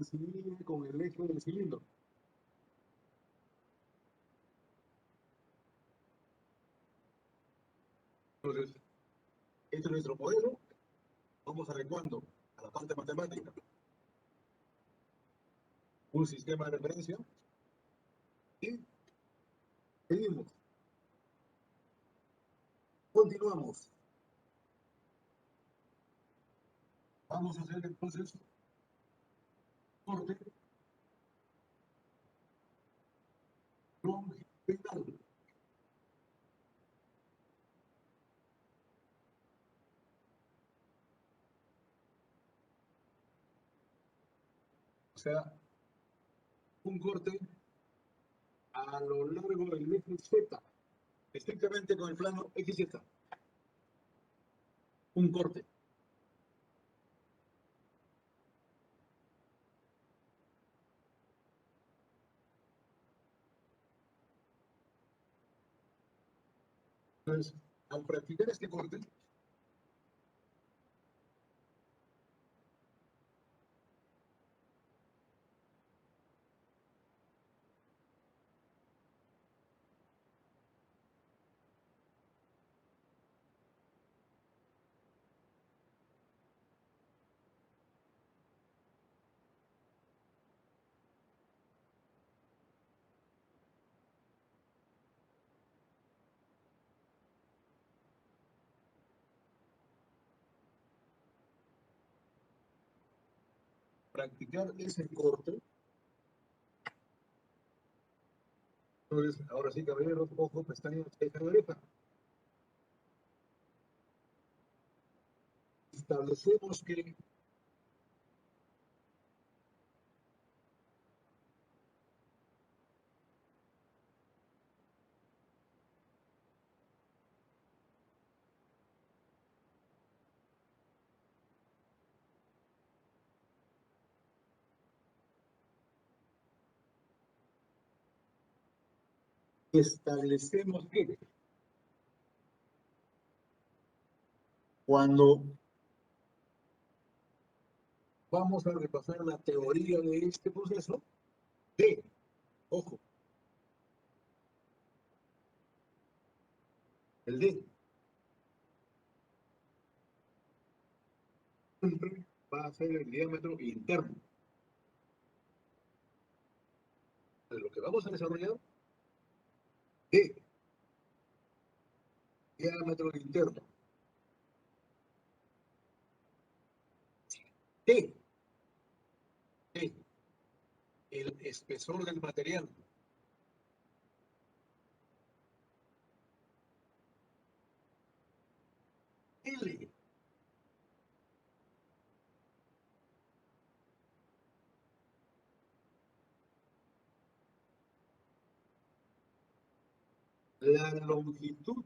coincide con el eje del cilindro. Entonces, este es nuestro modelo. Vamos adecuando a la parte matemática un sistema de referencia y seguimos. Continuamos. Vamos a hacer entonces corte longitudinal. O sea, un corte a lo largo del eje Z, estrictamente con el plano XZ. Un corte. Entonces, al practicar este corte, practicar ese corte. Entonces, ahora sí, caballeros, ojo, pestañas, ceja de oreja. Establecemos que cuando vamos a repasar la teoría de este proceso, D, ojo, el D siempre va a ser el diámetro interno. De lo que vamos a desarrollar, D, diámetro interno. T, T, el espesor del material. L, la longitud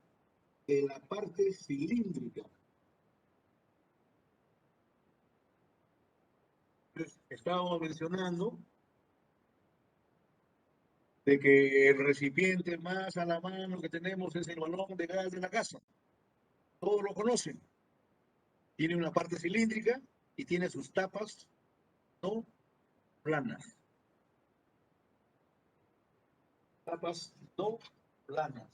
de la parte cilíndrica. Entonces, estábamos mencionando de que el recipiente más a la mano que tenemos es el balón de gas de la casa. Todos lo conocen. Tiene una parte cilíndrica y tiene sus tapas no planas. Tapas no planas.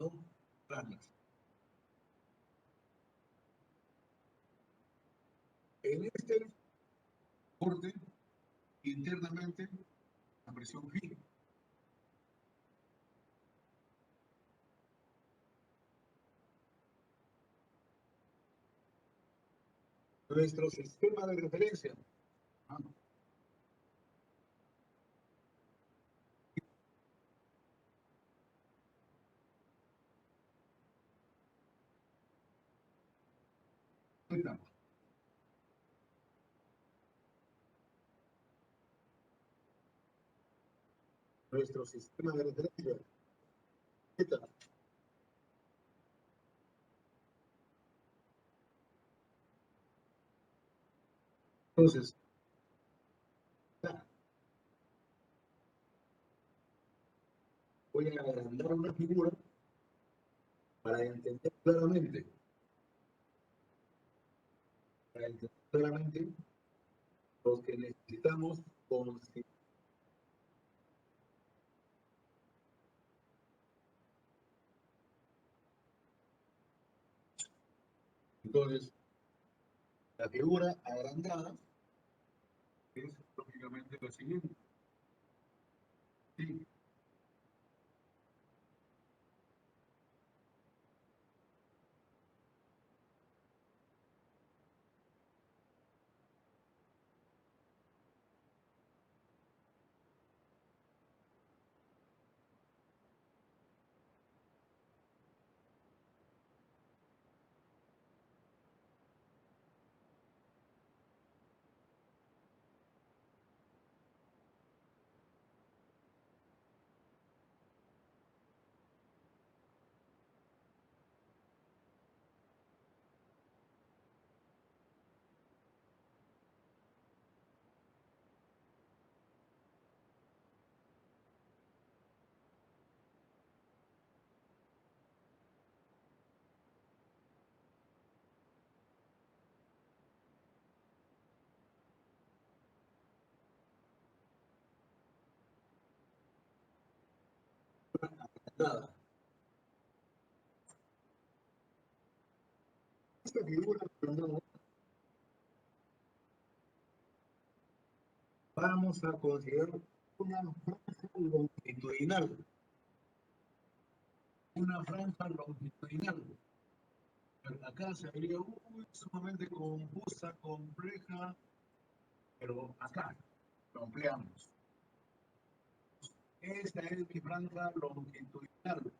No planas. En este corte, internamente, la presión gira. Nuestro sistema de referencia. nuestro sistema de referencia. Zeta. Entonces, voy a agrandar una figura para entender claramente, lo que necesitamos conseguir. Entonces, la figura agrandada es lógicamente la siguiente. Sí. Nada. Esta figura agrandada vamos a considerar una franja longitudinal. Una franja longitudinal. Acá se vería sumamente confusa, compleja, pero acá lo ampliamos. Esta es mi franja longitudinal.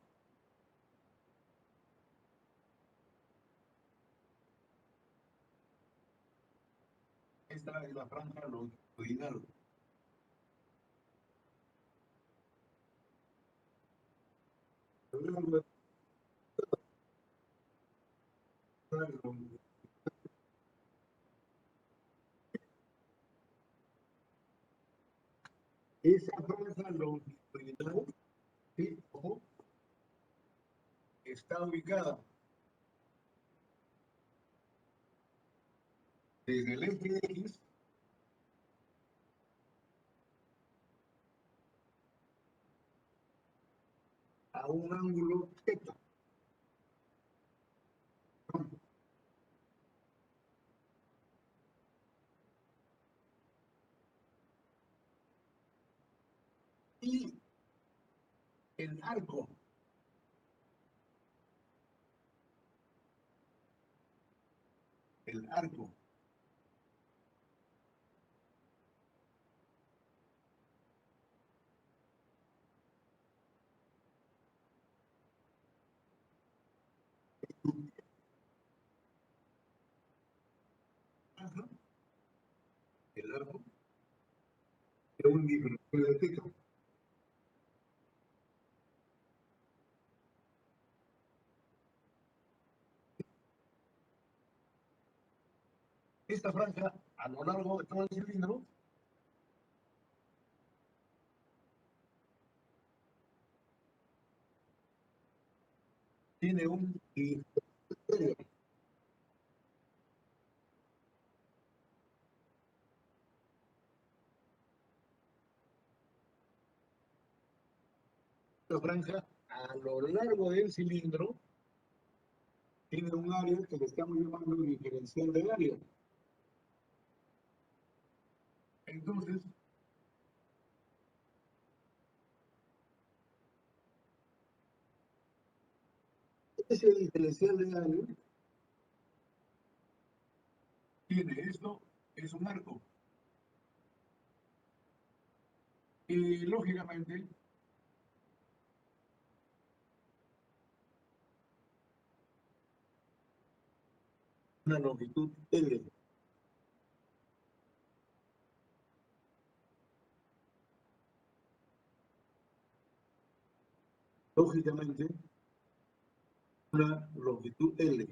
Esta es la franja longitudinal. Esa franja longitudinal, ¿sí? Ojo, está ubicada desde el eje X a un ángulo θ. Y el arco el arco de un diferencial de θ. Esta franja, a lo largo de todo el cilindro, tiene un diferencial. Esta franja, a lo largo del cilindro, tiene un área que le estamos llamando diferencial de área. Entonces, ese diferencial de área tiene esto, es un arco. Y lógicamente, una longitud L. lógicamente, una longitud L.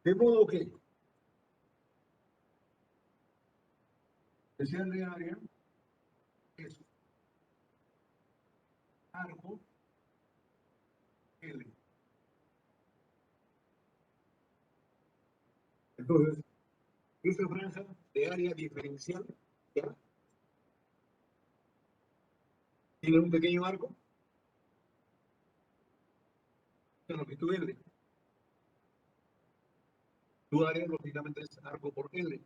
De modo que especial de área es arco L. Entonces, esta franja de área diferencial, ¿ya? Tiene un pequeño arco de longitud L. Tu área, lógicamente, es arco por L.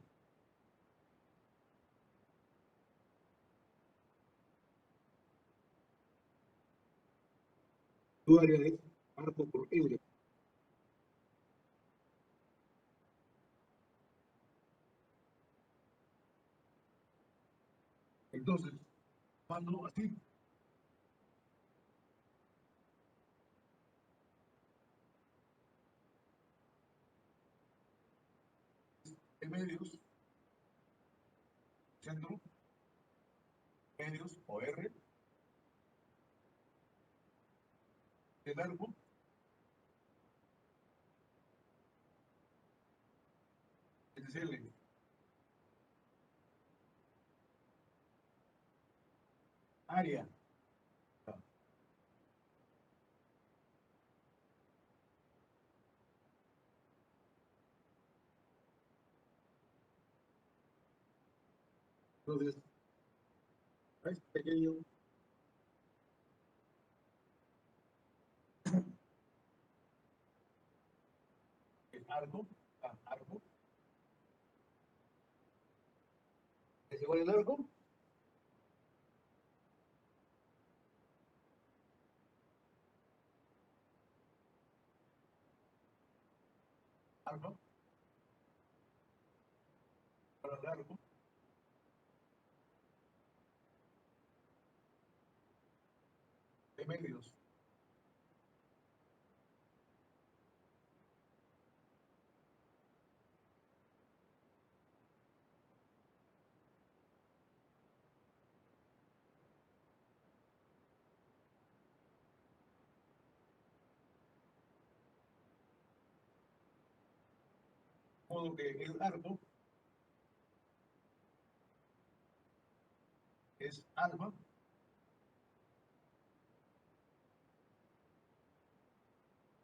Tu área es arco por L. Entonces, cuando así, de medios, centro, medios o R, de largo, es L. Área. Entonces, es pequeño el arco, arco, es igual al arco, arco, para el arco, de medios. De modo que el arco es alfa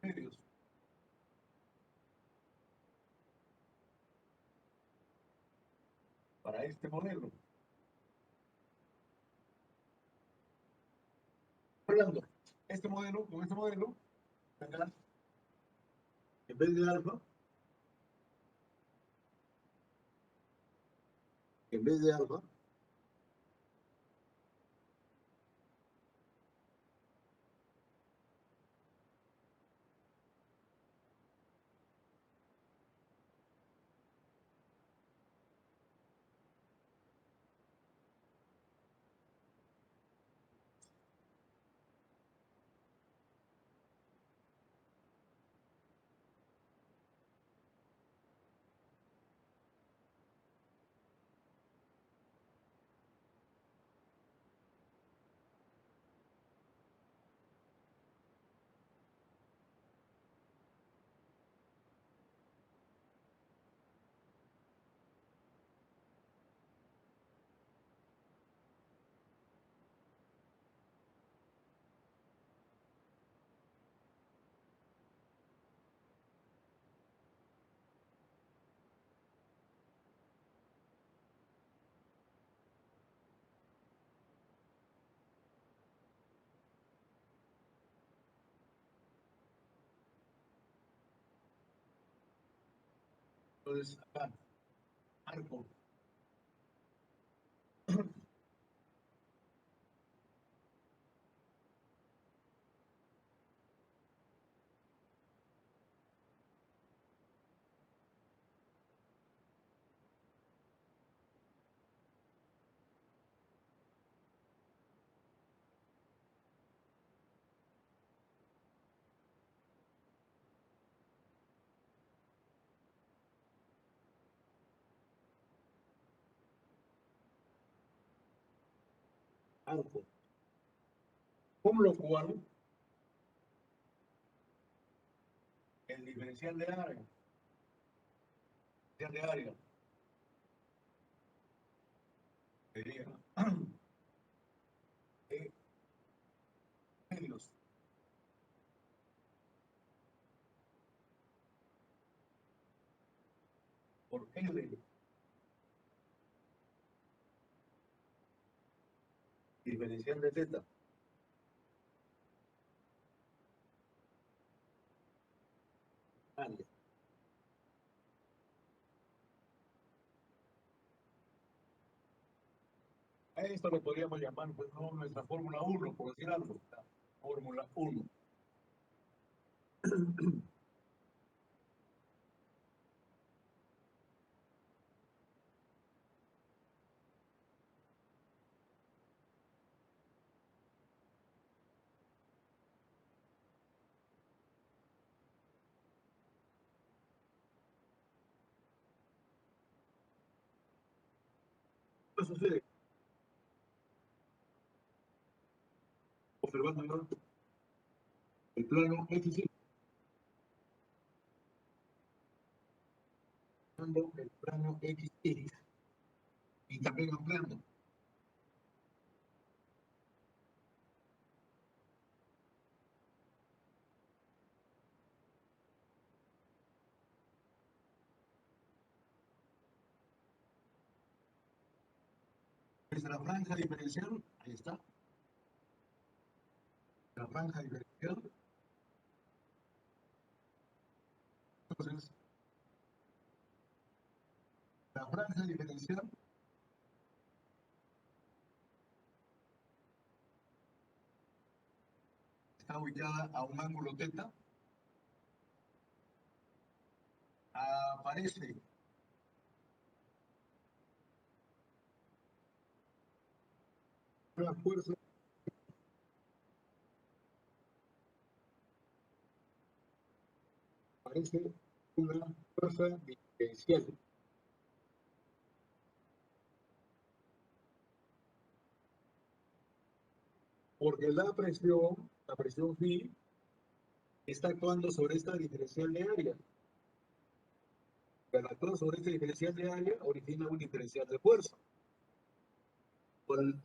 medios. Para este modelo. Hablando, este modelo, con este modelo, acá, en vez de alfa, en vez de alfa, entonces acá, arco, arco. Con lo cual, el diferencial de área, sería E medios por L, diferencial de teta. Vale. A esto le podríamos llamar, pues, no, nuestra Fórmula 1, por decir algo. La Fórmula 1. ¿Qué sucede? Observando ¿no? El plano X, el plano X y también ampliando. Desde la franja diferencial, ahí está. La franja diferencial. Entonces, la franja diferencial está ubicada a un ángulo teta. Aparece una fuerza, aparece una fuerza diferencial. Porque la presión phi, está actuando sobre esta diferencial de área. Al actuar sobre esta diferencial de área, origina un diferencial de fuerza. Cual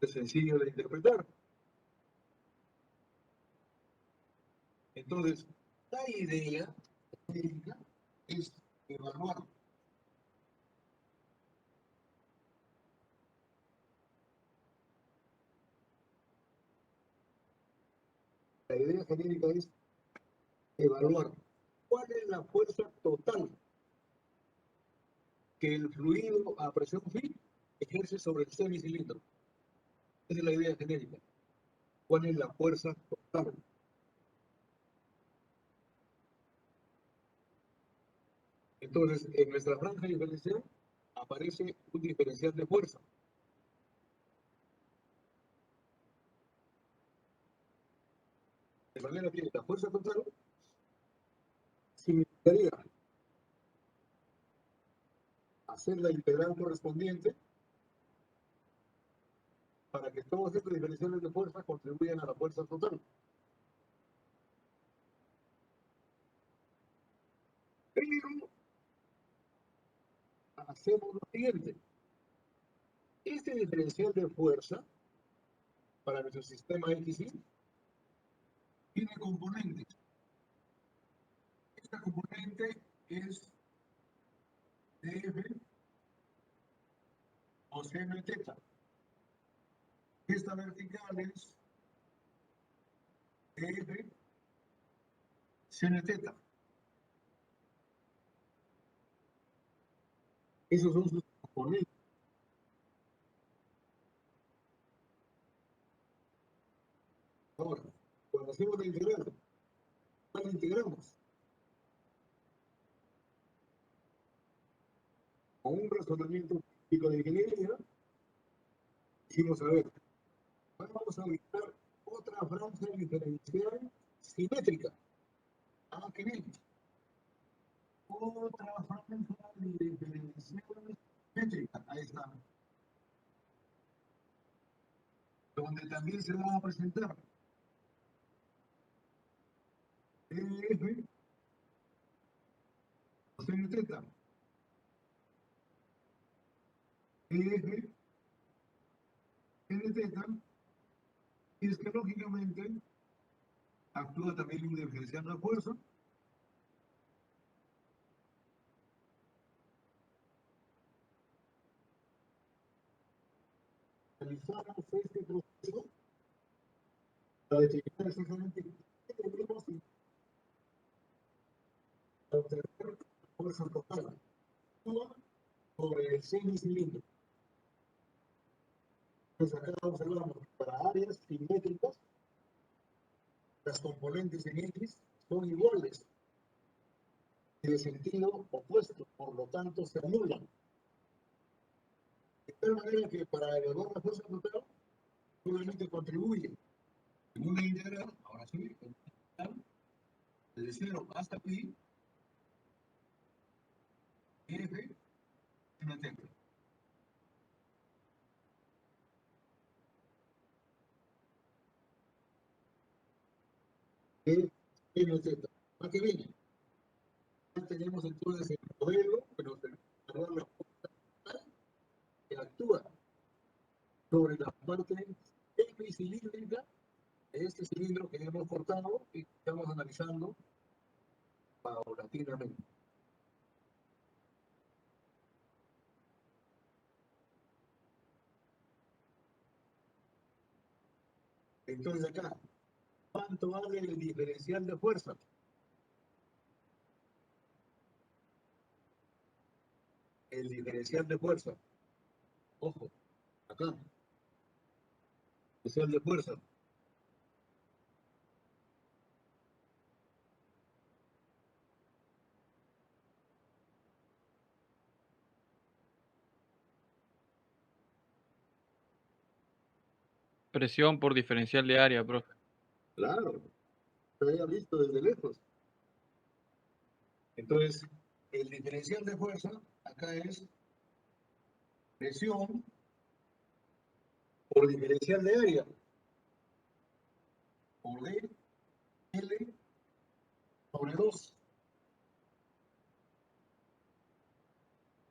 es sencillo de interpretar. Entonces, la idea es evaluar la idea genérica es evaluar cuál es la fuerza total que el fluido a presión phi ejerce sobre el semicilindro. Esa es la idea genérica. ¿Cuál es la fuerza total? Entonces, en nuestra franja diferencial aparece un diferencial de fuerza. De manera que la fuerza total significaría hacer la integral correspondiente para que todos estos diferenciales de fuerza contribuyan a la fuerza total. Pero hacemos lo siguiente. Este diferencial de fuerza para nuestro sistema X tiene componentes. Esta componente es df o seno teta. Esta vertical es df seno teta. Esos son sus componentes. Ahora, cuando hacemos la integral, ¿cuál integramos? Con un razonamiento típico de ingeniería, decimos, a ver, vamos a ubicar otra franja diferencial simétrica. Ah, qué bien. Otra franja diferencial simétrica. Ahí está. donde también se va a presentar EF coseno teta, EF n teta, y es que lógicamente actúa también un diferencial de fuerza. Realizamos este proceso para determinar exactamente qué tenemos y obtener la fuerza total. Actúa sobre el semicilindro. Entonces acá observamos que para áreas simétricas, las componentes en X son iguales y de sentido opuesto, por lo tanto se anulan. De tal manera que para evaluar la fuerza total, solamente contribuye en una integral, ahora sí, en una integral, desde 0 hasta pi, f, n teta. N teta. ¿A qué viene? Ya tenemos entonces el modelo que nos permite evaluar la fuerza total que actúa sobre la parte semicilíndrica de este cilindro que hemos cortado y que estamos analizando paulatinamente. Entonces acá, ¿cuánto vale el diferencial de fuerza? El diferencial de fuerza. Ojo, acá. Diferencial de fuerza. Presión por diferencial de área, profe. Claro, se había visto desde lejos. Entonces, el diferencial de fuerza acá es presión por diferencial de área. Por D, L sobre 2.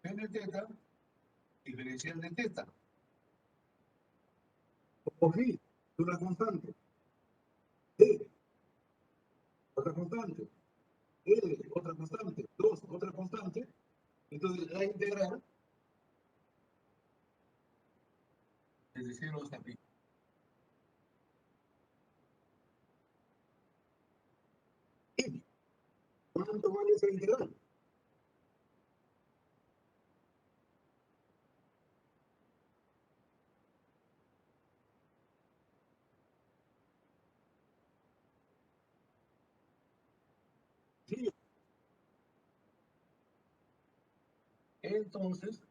N teta, diferencial de teta. O G, una constante. D, otra constante. L, otra constante. 2, otra constante. Entonces, la integral desde 0 hasta pi. ¿Cuánto vale esa integral? Sí. Entonces,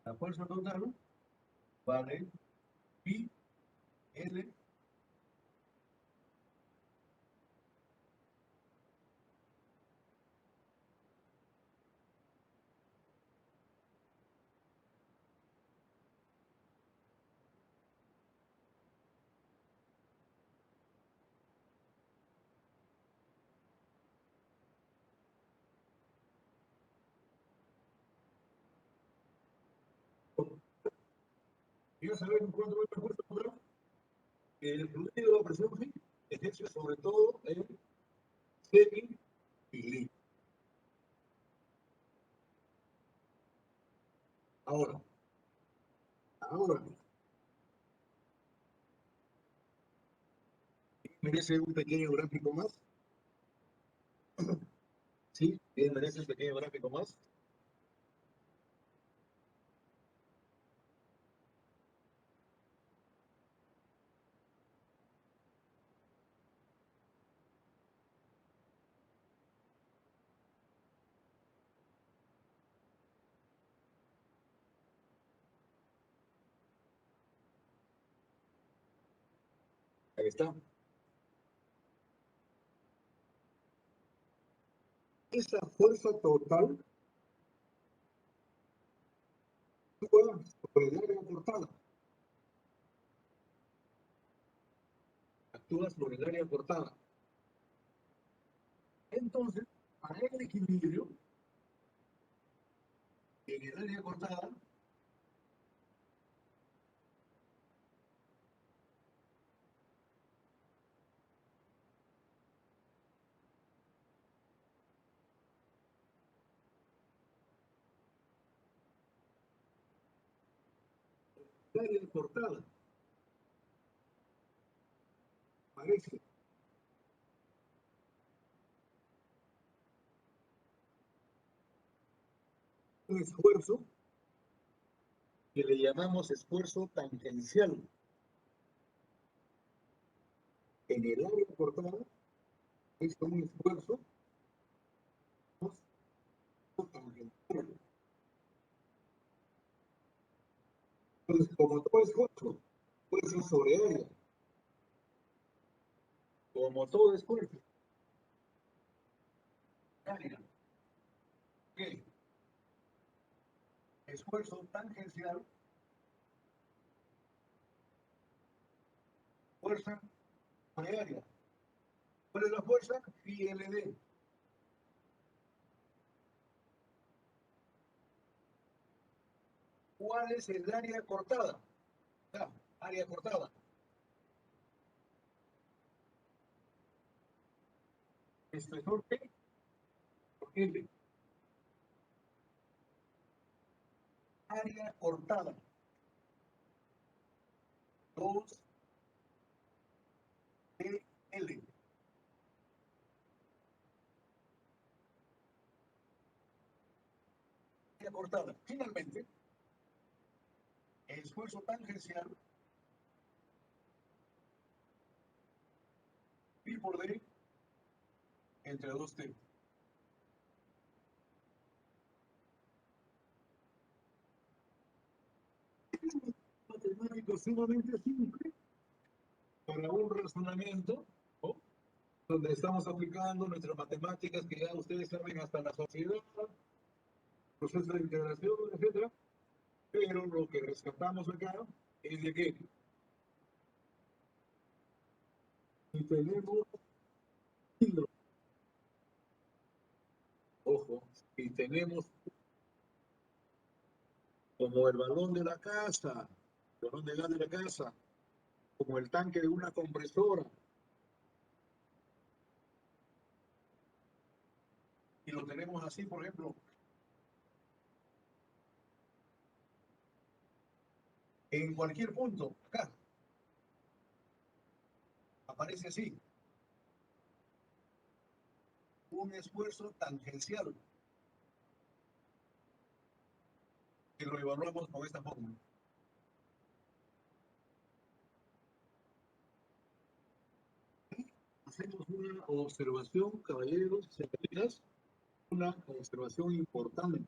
la fuerza total vale pi L. ¿Quieres saber cuánto vale la fuerza total? El fluido a presión G ejerce sobre todo el semicilindro. Ahora, ahora, merece un pequeño gráfico más. Sí, merece un pequeño gráfico más. Ahí está. Esa fuerza total actúa por el área cortada. Actúas por el área cortada. Entonces, para el equilibrio, en el área cortada, parece un esfuerzo que le llamamos esfuerzo tangencial. En el área cortada es un esfuerzo tangencial. Entonces, como todo esfuerzo, esfuerzo sobre área, como todo esfuerzo, área, ¿qué? Esfuerzo tangencial, fuerza sobre área. ¿Cuál es la fuerza? Phi LD. ¿Cuál es el área cortada? Área cortada. Espesor P por L. Área cortada. 2 L. Área cortada. Finalmente, el esfuerzo tangencial Pi por D entre 2T. Matemático sumamente simple para un razonamiento, ¿no?, donde estamos aplicando nuestras matemáticas que ya ustedes saben hasta la sociedad, proceso de integración, etcétera. Pero lo que rescatamos acá es de que si tenemos, ojo, si tenemos como el balón de la casa, el balón de gas de la casa, como el tanque de una compresora, y lo tenemos así, por ejemplo, en cualquier punto, acá, aparece así, un esfuerzo tangencial, que lo evaluamos con esta fórmula. Hacemos una observación, caballeros y señoritas, una observación importante.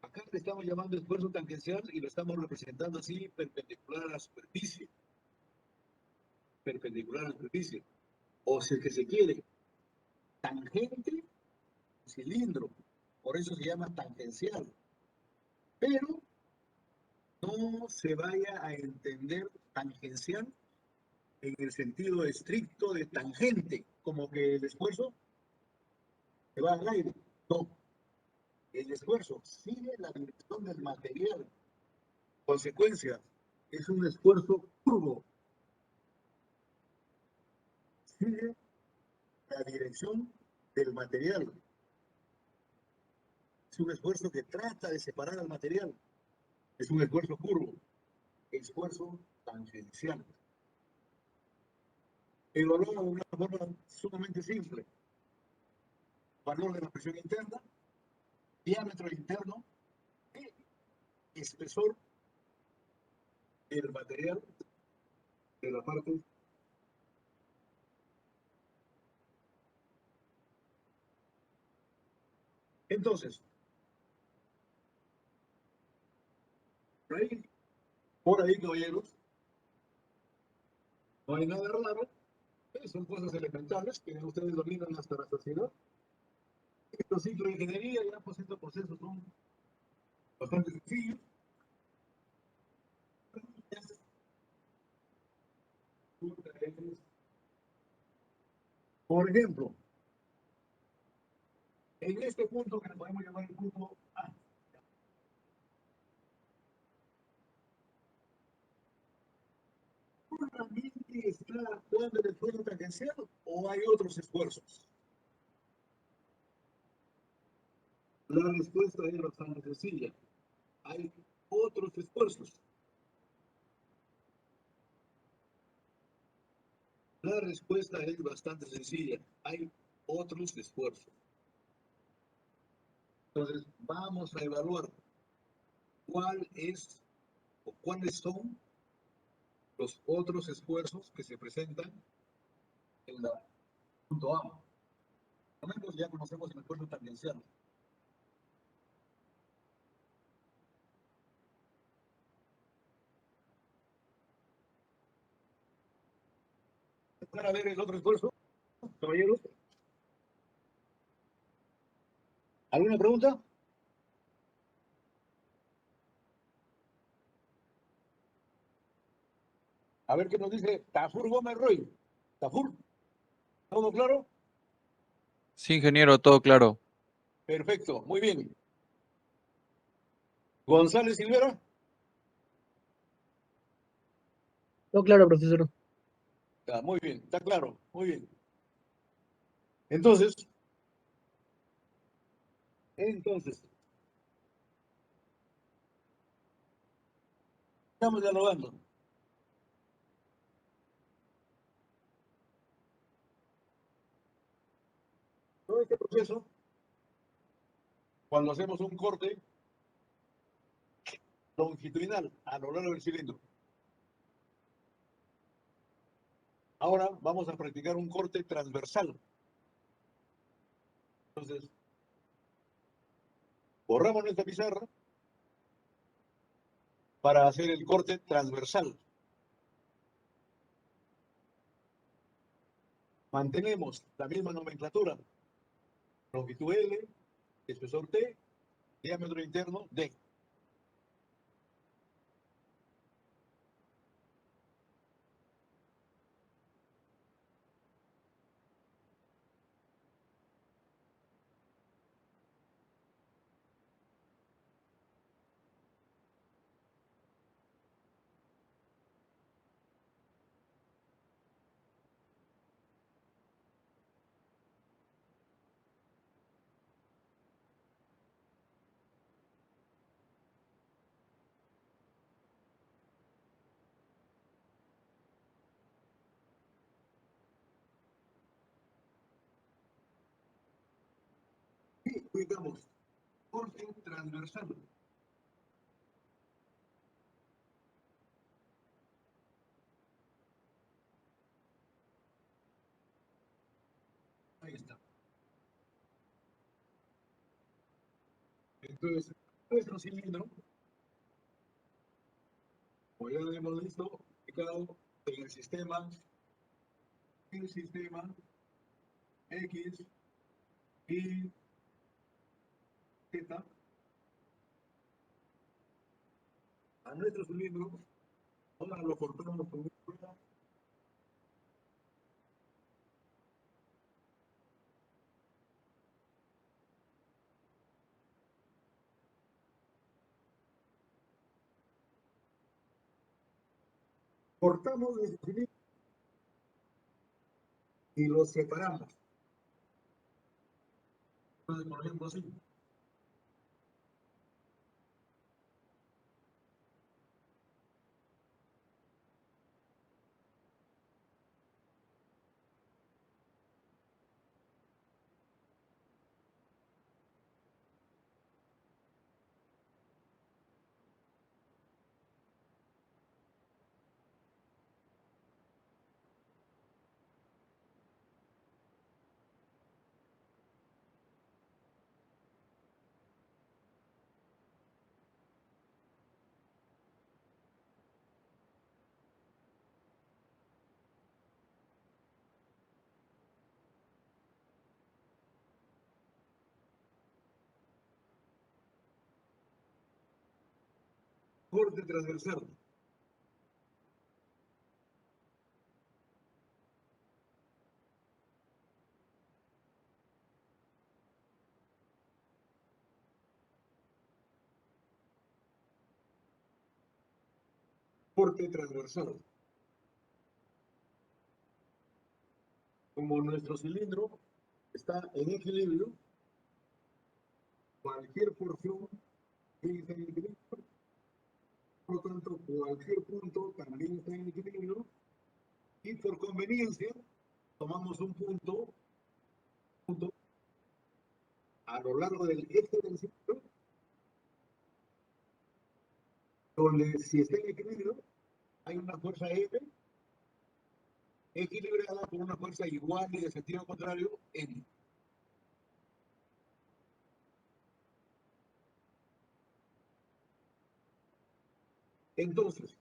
Acá le estamos llamando esfuerzo tangencial y lo estamos representando así, perpendicular a la superficie. Perpendicular a la superficie. O si es que se quiere, tangente, cilindro. Por eso se llama tangencial. Pero no se vaya a entender tangencial en el sentido estricto de tangente, como que el esfuerzo se va al aire. No, el esfuerzo sigue la dirección del material. Consecuencia, es un esfuerzo curvo. Sigue la dirección del material. Es un esfuerzo que trata de separar al material. Es un esfuerzo curvo. Esfuerzo tangencial. Evaluado de una forma sumamente simple. Valor de la presión interna, diámetro interno y espesor del material de la parte. Entonces, por ahí, caballeros, no hay nada raro, son cosas elementales que ustedes dominan hasta la saciedad. Estos ciclos de ingeniería, ya pues estos procesos son bastante sencillos. respuesta es, por ejemplo, en este punto que le podemos llamar el punto A, ¿solamente está actuando el esfuerzo tangencial o hay otros esfuerzos? La respuesta es bastante sencilla. Hay otros esfuerzos. La respuesta es bastante sencilla. Hay otros esfuerzos. Entonces, vamos a evaluar cuál es o cuáles son los otros esfuerzos que se presentan en la punto A. Por ejemplo, ya conocemos el esfuerzo tangencial. Para ver el otro esfuerzo, caballeros. ¿Alguna pregunta? A ver qué nos dice Tafur Gómez Roy. Tafur, ¿todo claro? Sí, ingeniero, todo claro. Perfecto, muy bien. González Silvera. Todo claro, profesor. Muy bien, está claro, muy bien. Entonces, estamos dialogando. Todo este proceso, cuando hacemos un corte longitudinal a lo largo del cilindro. Ahora vamos a practicar un corte transversal. Entonces, borramos nuestra pizarra para hacer el corte transversal. Mantenemos la misma nomenclatura. Longitud L, espesor T, diámetro interno D. Y ubicamos corte transversal. Ahí está. Entonces, nuestro cilindro, como ya lo hemos visto, ubicado en el sistema X, Y, Z, a nuestro cilindro, ahora lo cortamos con una rueda. Cortamos el cilindro y lo separamos. Entonces, por ejemplo, así. Corte transversal. Corte transversal. Como nuestro cilindro está en equilibrio, cualquier porción está en equilibrio, por lo tanto, cualquier punto también está en equilibrio, y por conveniencia, tomamos un punto a lo largo del eje del cilindro, donde si está en equilibrio, hay una fuerza F equilibrada por una fuerza igual y de sentido contrario, N. Entonces,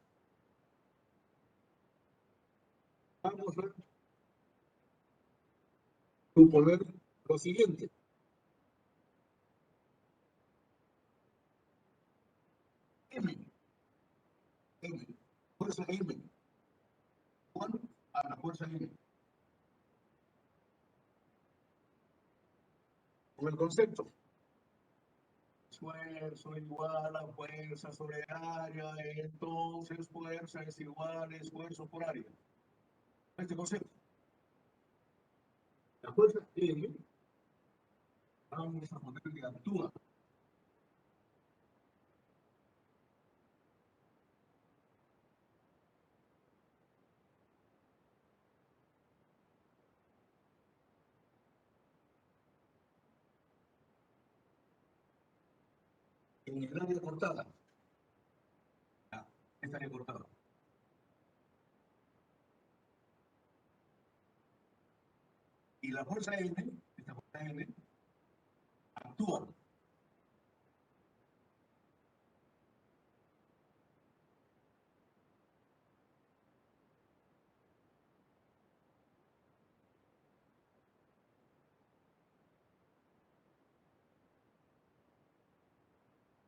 vamos a suponer lo siguiente. Fuerza M, igual a la fuerza M. Con el concepto. Esfuerzo igual a fuerza sobre área, entonces fuerza es igual a esfuerzo por área. Este concepto. La fuerza M, vamos a poner que actúa. En el área cortada. Esta área cortada. Y la fuerza N, esta fuerza N, actúa.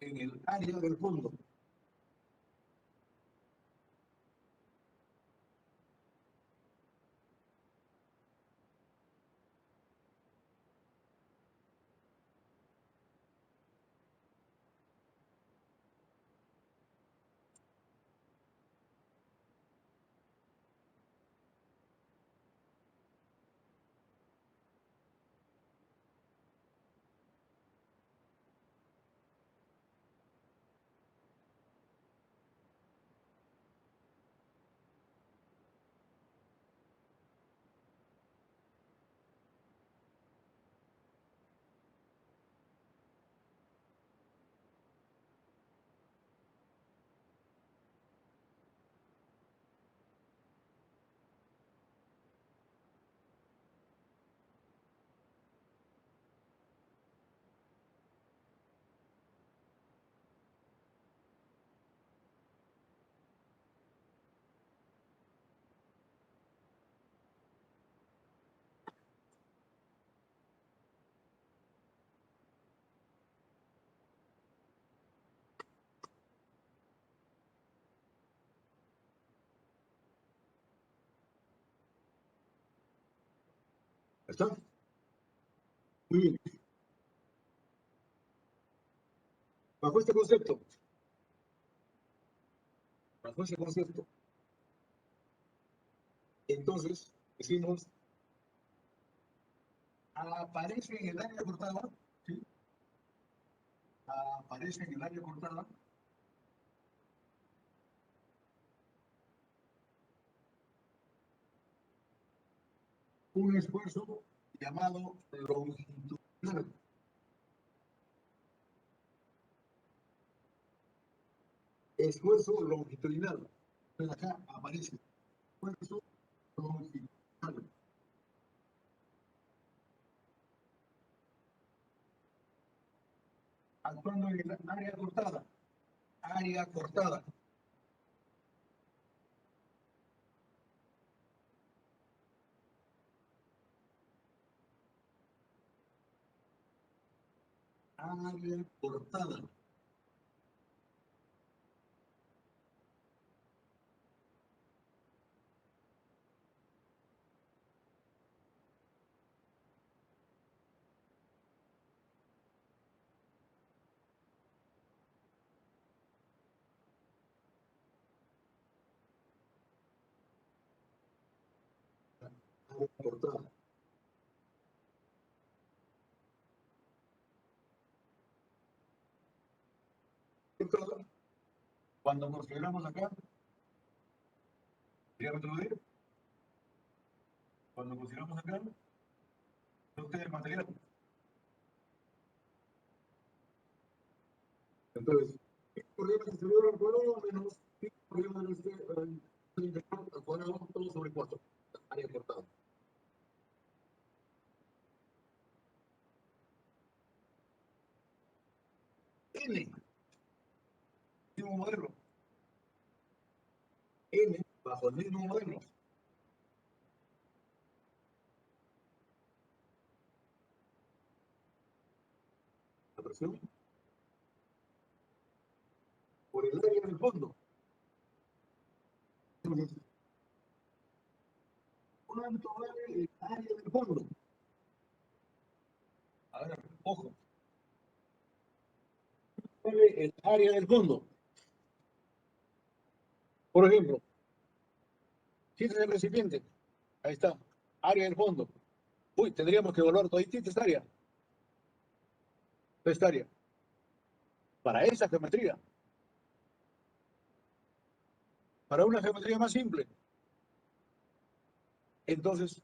En el área del fondo. ¿Está? Muy bien. Bajo este concepto, entonces decimos, aparece en el área cortada, ¿sí? Aparece en el área cortada un esfuerzo llamado longitudinal. Esfuerzo longitudinal. Entonces acá aparece esfuerzo longitudinal. Actuando en el área cortada. Área cortada. Área cortada. cortada. Entonces, cuando consideramos acá, diámetro D, cuando consideramos acá, usted el material. Entonces, corriente exterior al cuadrado menos corriente interior al cuadrado, todo sobre 4. Área cortada. N, mismo modelo. N bajo el mismo modelo. La presión por el área del fondo. Entonces, ¿cuánto vale el área del fondo? A ver, ojo. Vale el área del fondo. Por ejemplo, si este es el recipiente, ahí está, área del fondo. Uy, tendríamos que evaluar toda esta área. Esta área. Para esa geometría. Para una geometría más simple. Entonces,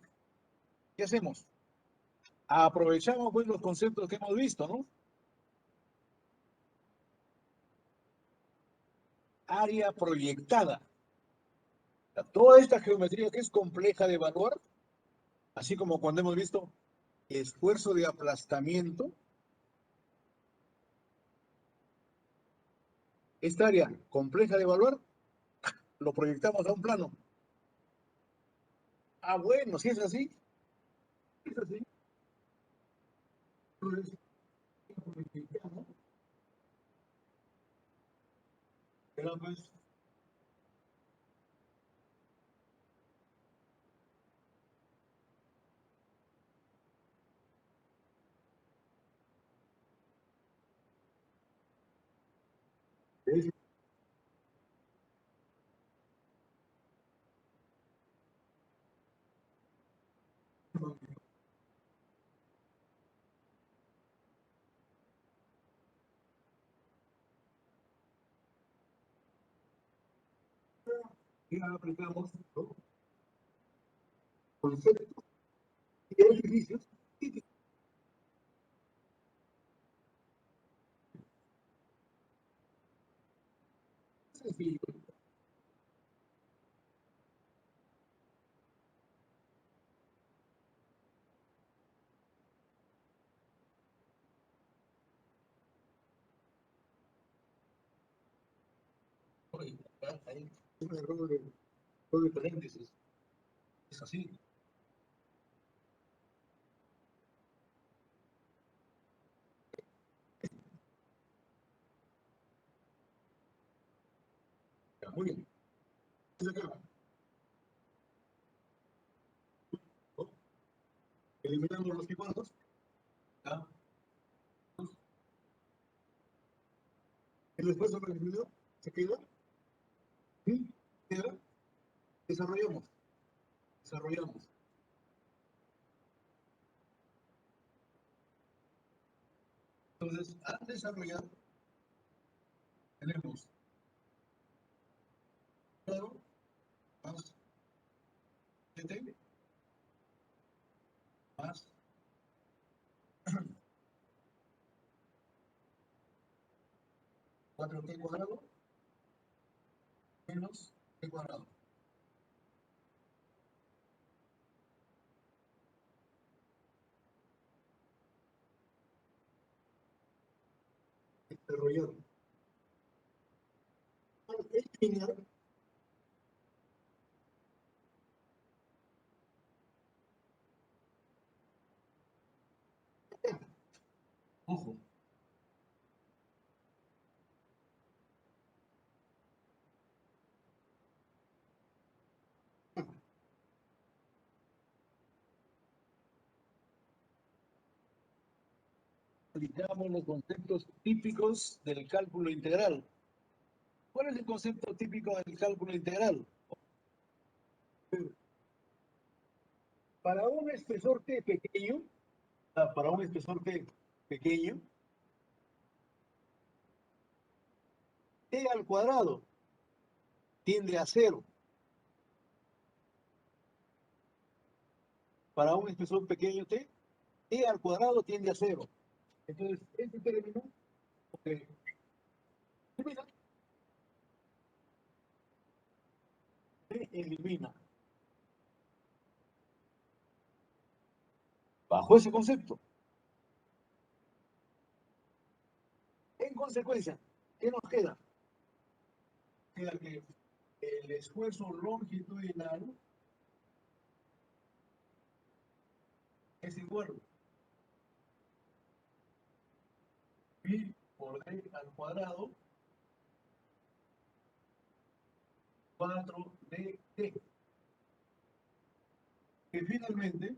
¿qué hacemos? Aprovechamos pues los conceptos que hemos visto, ¿no? Área proyectada. Toda esta geometría que es compleja de evaluar, así como cuando hemos visto esfuerzo de aplastamiento, esta área compleja de evaluar, lo proyectamos a un plano. Ah, bueno, si es así, es así. Entonces, proyectamos, pero pues, es y aplicamos, ¿no?, conceptos y ejercicios típicos. Sencillo. Hay un error de paréntesis. Es así. Ya, muy bien. Entonces acá, ¿no?, eliminamos los igualos. ¿Ya? El esfuerzo recibido se queda. ¿Sí? Queda. Desarrollamos. Desarrollamos. Entonces, al desarrollar, tenemos claro más TT más 4t cuadrado menos t cuadrado. Desarrollar. Al eliminar, ojo, aplicamos los conceptos típicos del cálculo integral. ¿Cuál es el concepto típico del cálculo integral? Para un espesor T pequeño, para un espesor T pequeño, T al cuadrado tiende a 0. Para un espesor pequeño T, T al cuadrado tiende a 0. Entonces, este término se elimina. Bajo ese concepto. En consecuencia, ¿qué nos queda? Queda que el esfuerzo longitudinal es igual a pi por d al cuadrado 4dt, que finalmente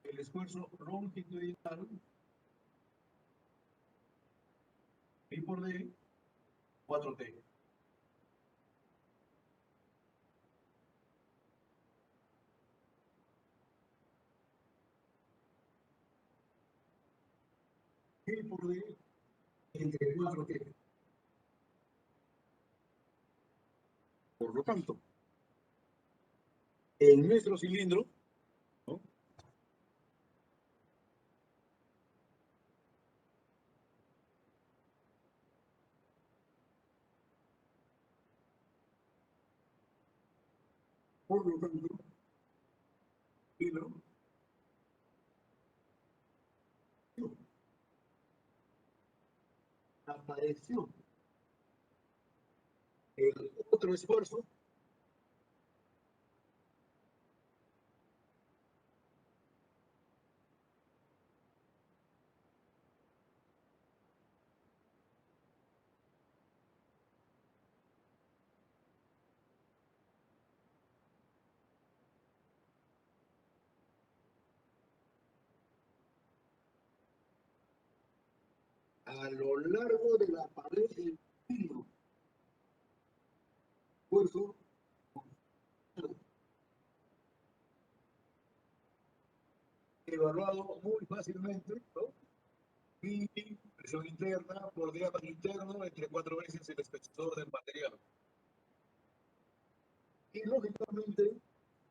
el esfuerzo longitudinal pi por d 4t. Pi por d entre 4t. Por lo tanto, en nuestro cilindro, ¿no? Por lo tanto, cilindro apareció el otro esfuerzo a lo largo de la pared del cilindro. Esfuerzo evaluado muy fácilmente, ¿no? Y presión interna por diámetro interno entre 4 veces el espesor del material. Y lógicamente,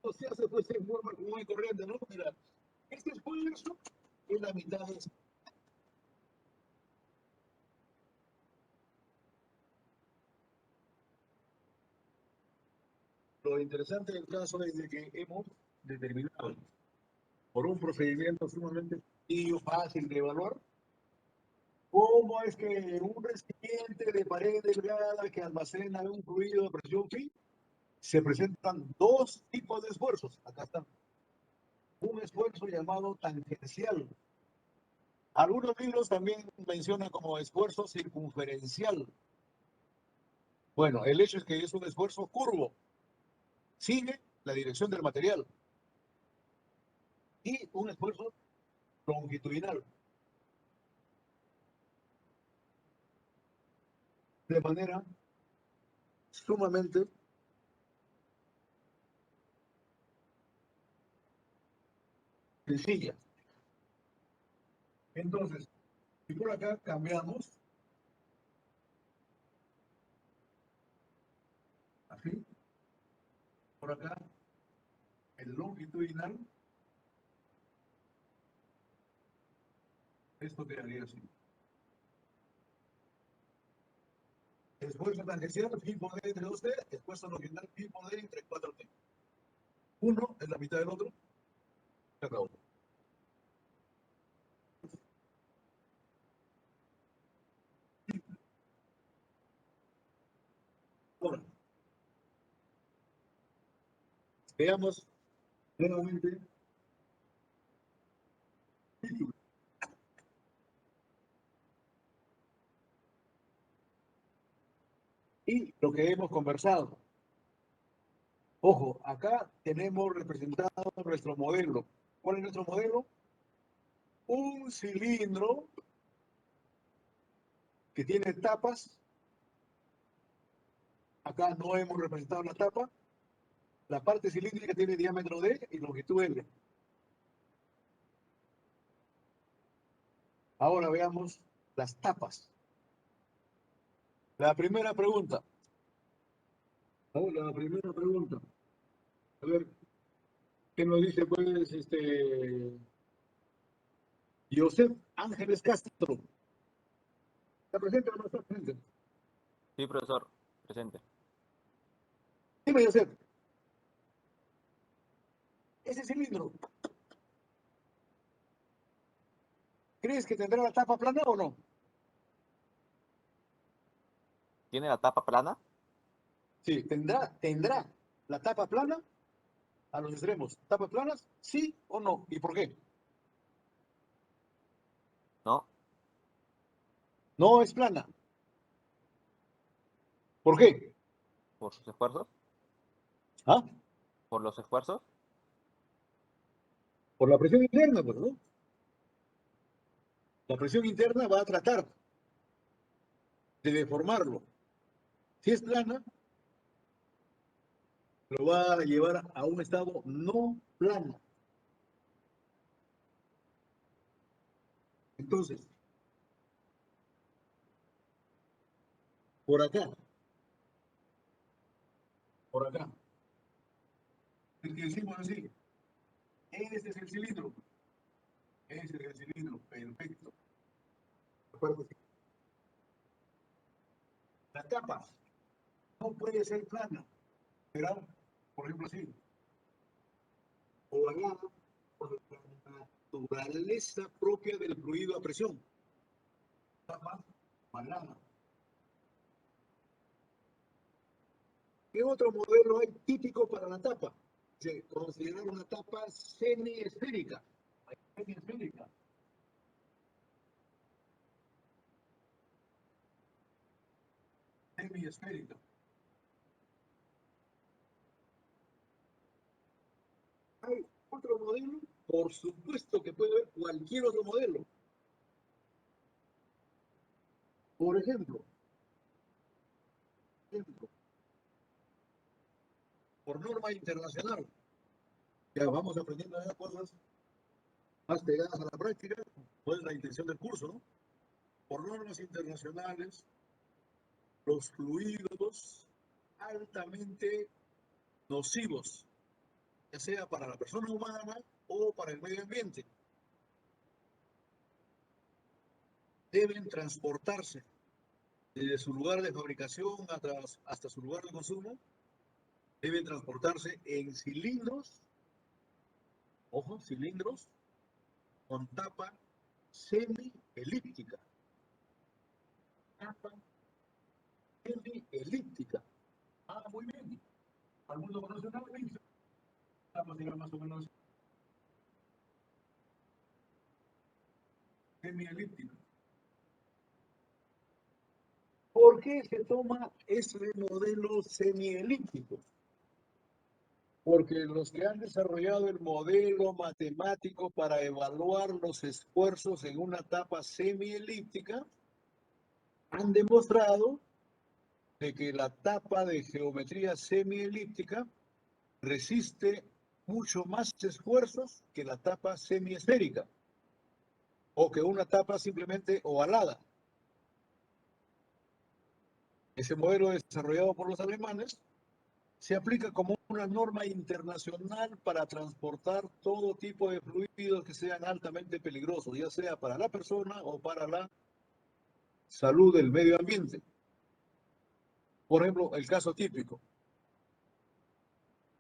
no se hace pues en forma común y corriente, ¿no? Mira, este esfuerzo es la mitad de esto. Lo interesante del caso es de que hemos determinado por un procedimiento sumamente sencillo, fácil de evaluar, cómo es que en un recipiente de pared delgada que almacena un fluido de presión P se presentan dos tipos de esfuerzos. Acá están. Un esfuerzo llamado tangencial. Algunos libros también mencionan como esfuerzo circunferencial. Bueno, el hecho es que es un esfuerzo curvo. Sigue la dirección del material. Y un esfuerzo longitudinal. De manera sumamente sencilla. Entonces, si por acá cambiamos, así, por acá, el longitudinal, esto quedaría así. Esfuerzo tangencial, pi por d entre 2t, esfuerzo longitudinal, pi por d entre 4t. Uno es la mitad del otro, se acabó. Ahora, veamos nuevamente y lo que hemos conversado. Ojo, acá tenemos representado nuestro modelo. ¿Cuál es nuestro modelo? Un cilindro que tiene tapas. Acá no hemos representado la tapa. La parte cilíndrica tiene diámetro D y longitud L. Ahora veamos las tapas. La primera pregunta. La primera pregunta. A ver, ¿qué nos dice pues Josep Ángeles Castro? ¿Está presente o no está presente? Sí, profesor, presente. Dime, Josep. Ese cilindro, ¿crees que tendrá la tapa plana o no? ¿Tiene la tapa plana? Sí, tendrá la tapa plana a los extremos. ¿Tapas planas? ¿Sí o no? ¿Y por qué? No. No es plana. ¿Por qué? ¿Por sus esfuerzos? ¿Ah? ¿Por los esfuerzos? Por la presión interna, pues, ¿no? La presión interna va a tratar de deformarlo. Si es plana, lo va a llevar a un estado no plano. Entonces, por acá, el que decimos así, este es el cilindro, ese es el cilindro, perfecto. La tapa no puede ser plana, será, por ejemplo, así, ovalada por la naturaleza propia del fluido a presión. Tapa ovalada. ¿Qué otro modelo hay típico para la tapa? Se considera una tapa semiesférica. Semiesférica. Semiesférica. ¿Hay otro modelo? Por supuesto que puede haber cualquier otro modelo. Por ejemplo, por norma internacional, ya vamos aprendiendo a cosas más pegadas a la práctica, pues la intención del curso, ¿no? Por normas internacionales, los fluidos altamente nocivos, ya sea para la persona humana o para el medio ambiente, deben transportarse desde su lugar de fabricación hasta su lugar de consumo, deben transportarse en cilindros, ojo, cilindros con tapa semielíptica. Tapa semielíptica. Ah, muy bien. ¿Alguno conoce una elipse? Vamos a llegar más o menos semielíptica. ¿Por qué se toma ese modelo semielíptico? Porque los que han desarrollado el modelo matemático para evaluar los esfuerzos en una tapa semielíptica han demostrado de que la tapa de geometría semielíptica resiste mucho más esfuerzos que la tapa semiesférica o que una tapa simplemente ovalada. Ese modelo desarrollado por los alemanes se aplica como una norma internacional para transportar todo tipo de fluidos que sean altamente peligrosos, ya sea para la persona o para la salud del medio ambiente. Por ejemplo, el caso típico.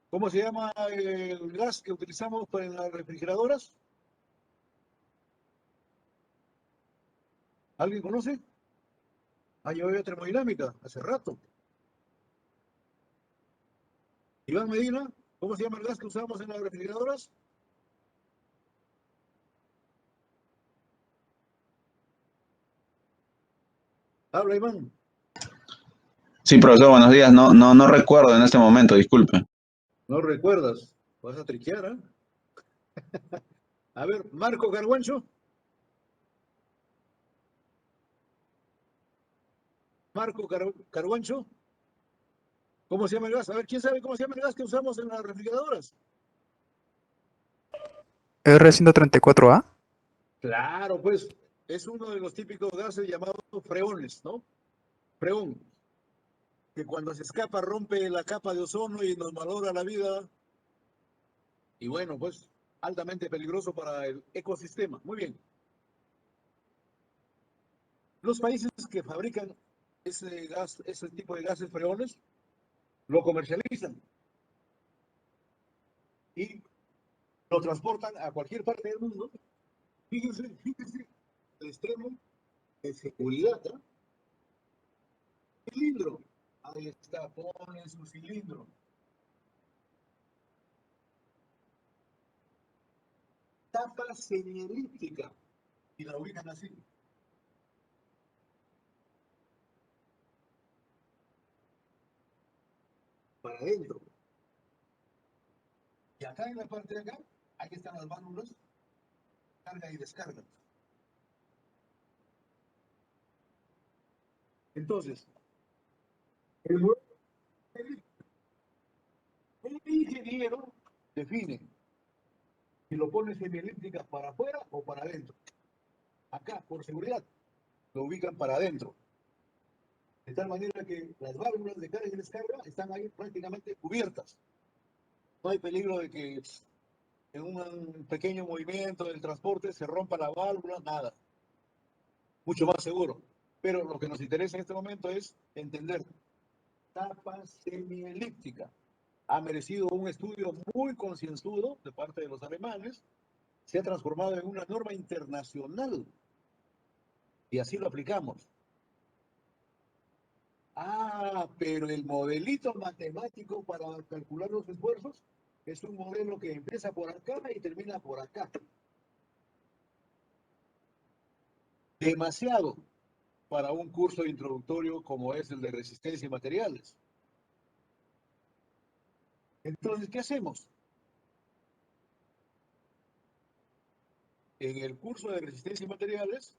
¿Cómo se llama el gas que utilizamos para las refrigeradoras? ¿Alguien conoce? Ah, yo veo termodinámica, hace rato. Iván Medina, ¿cómo se llama el gas que usamos en las refrigeradoras? Habla, Iván. Sí, profesor, buenos días. No recuerdo en este momento, disculpe. No recuerdas. Vas a triquear, ¿eh? A ver, Marco Carguancho. Marco Carguancho. ¿Cómo se llama el gas? A ver, ¿quién sabe cómo se llama el gas que usamos en las refrigeradoras? R134A. Claro, pues es uno de los típicos gases llamados freones, ¿no? Freón, que cuando se escapa rompe la capa de ozono y nos malora la vida. Y bueno, pues altamente peligroso para el ecosistema. Muy bien. Los países que fabrican ese gas, ese tipo de gases freones, lo comercializan y lo transportan a cualquier parte del mundo. Fíjense, el extremo de seguridad, ¿no? Cilindro. Ahí está, pone su cilindro. Tapa semielíptica y la ubican así. Para adentro. Y acá en la parte de acá, ahí están las válvulas, carga y descarga. Entonces, el, el ingeniero define si lo pone semielíptica para afuera o para adentro. Acá, por seguridad, lo ubican para adentro. De tal manera que las válvulas de carga y descarga están ahí prácticamente cubiertas. No hay peligro de que en un pequeño movimiento del transporte se rompa la válvula, nada. Mucho más seguro. Pero lo que nos interesa en este momento es entender. Tapa semielíptica. Ha merecido un estudio muy concienzudo de parte de los alemanes. Se ha transformado en una norma internacional. Y así lo aplicamos. Ah, pero el modelito matemático para calcular los esfuerzos es un modelo que empieza por acá y termina por acá. Demasiado para un curso introductorio como es el de resistencia y materiales. Entonces, ¿qué hacemos? En el curso de resistencia y materiales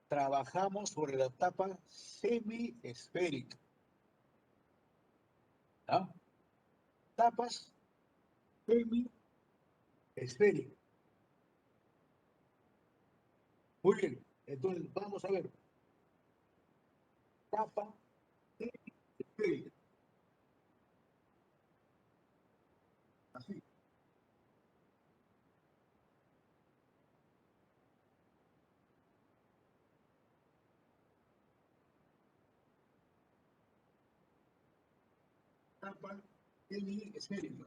trabajamos sobre la tapa semiesférica. ¿Ah? Tapas semiesféricas. Muy bien, entonces vamos a ver. Tapa semiesférica. Así. Tapa semiesférica.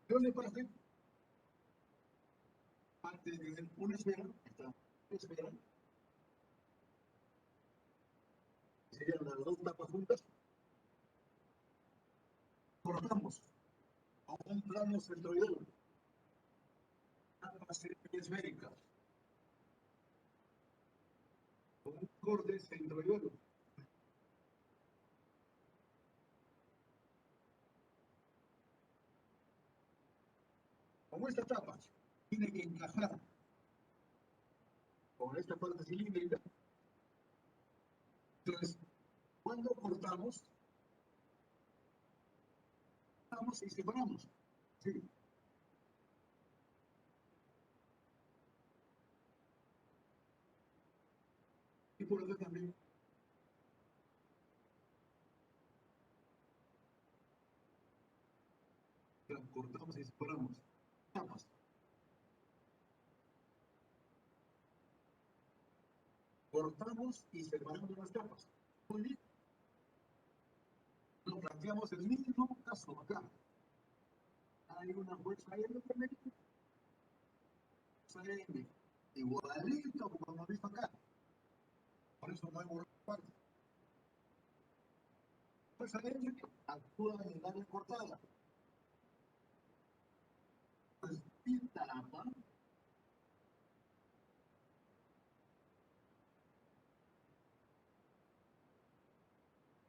¿De dónde parte? Parte de una esfera, esta esfera, serían las dos tapas juntas, cortamos a un plano centroidal, tapa semiesférica, con un corte centroidal. Como esta tapa tiene que encajar con esta parte cilíndrica, entonces, cuando cortamos, cortamos y separamos. Sí. Y por acá también. Cortamos y separamos. Tapas. Cortamos y separamos las tapas. Muy bien. Lo planteamos el mismo caso acá. Hay una fuerza N, fuerza N, igualito como hemos visto acá. Por eso no hay borrar parte. Fuerza N actúa en el área cortada. Pues, y tapa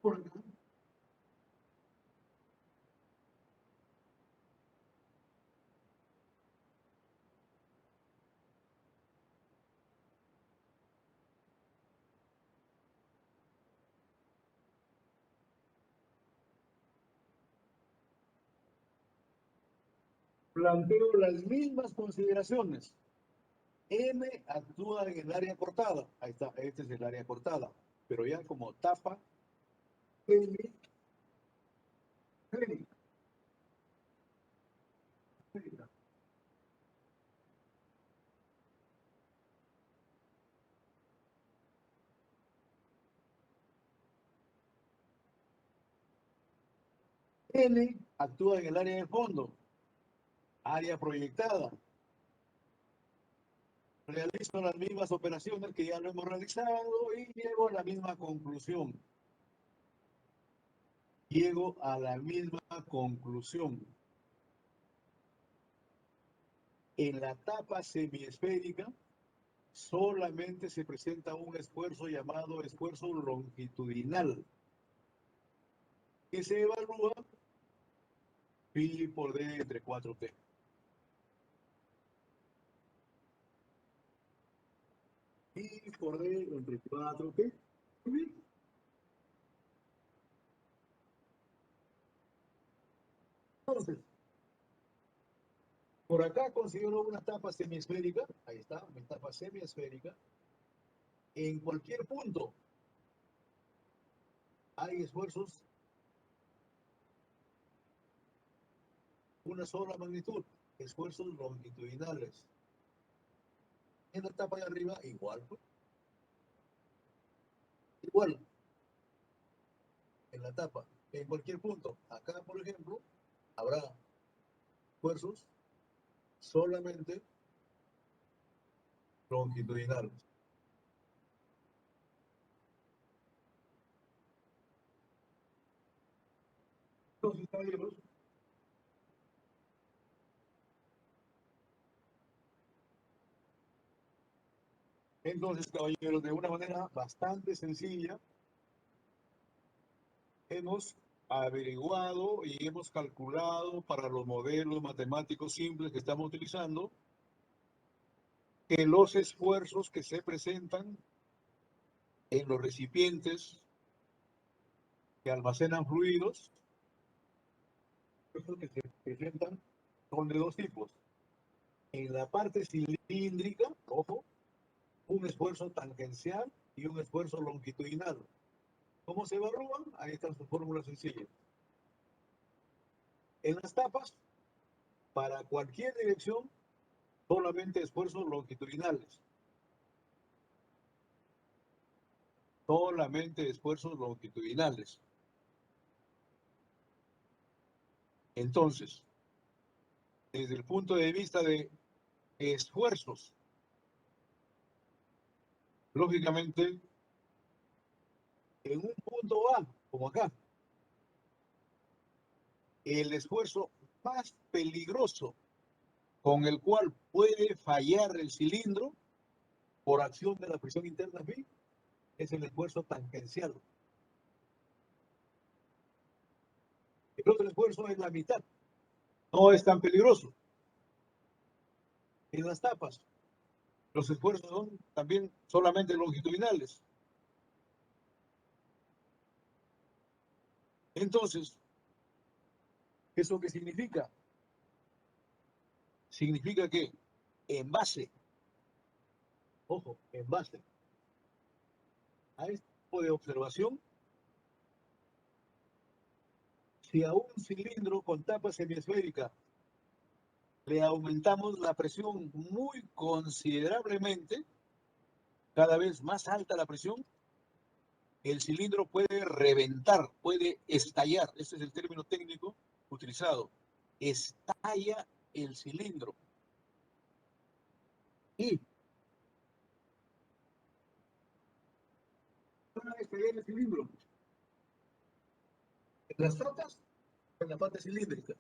por acá planteo las mismas consideraciones. M actúa en el área cortada. Ahí está, este es el área cortada. Pero ya como tapa esférica. N actúa en el área de fondo, área proyectada. Realizo las mismas operaciones que ya lo hemos realizado y llego a la misma conclusión. Llego a la misma conclusión. En la tapa semiesférica solamente se presenta un esfuerzo llamado esfuerzo longitudinal, que se evalúa pi por d entre 4t. Pi por d entre 4t. Muy bien. Entonces, por acá considero una tapa semiesférica. Ahí está, mi tapa semiesférica. En cualquier punto hay esfuerzos, una sola magnitud, esfuerzos longitudinales. En la tapa de arriba, igual. Igual. En la tapa, en cualquier punto. Acá, por ejemplo, habrá esfuerzos solamente longitudinales. Entonces, caballeros, de una manera bastante sencilla, hemos averiguado y hemos calculado para los modelos matemáticos simples que estamos utilizando que los esfuerzos que se presentan en los recipientes que almacenan fluidos, estos que se presentan son de dos tipos. En la parte cilíndrica, ojo, un esfuerzo tangencial y un esfuerzo longitudinal. ¿Cómo se evalúan? Ahí están sus fórmulas sencillas. En las tapas, para cualquier dirección, solamente esfuerzos longitudinales. Solamente esfuerzos longitudinales. Entonces, desde el punto de vista de esfuerzos, lógicamente, en un punto A, como acá, el esfuerzo más peligroso con el cual puede fallar el cilindro por acción de la presión interna B es el esfuerzo tangencial. El otro esfuerzo es la mitad. No es tan peligroso. En las tapas, los esfuerzos son también solamente longitudinales. Entonces, ¿eso qué significa? Significa que en base, ojo, en base a este tipo de observación, si a un cilindro con tapa semiesférica le aumentamos la presión muy considerablemente, cada vez más alta la presión, el cilindro puede reventar, puede estallar. Ese es el término técnico utilizado. Estalla el cilindro. Y van a estallar el cilindro en las tapas o en la parte cilíndrica.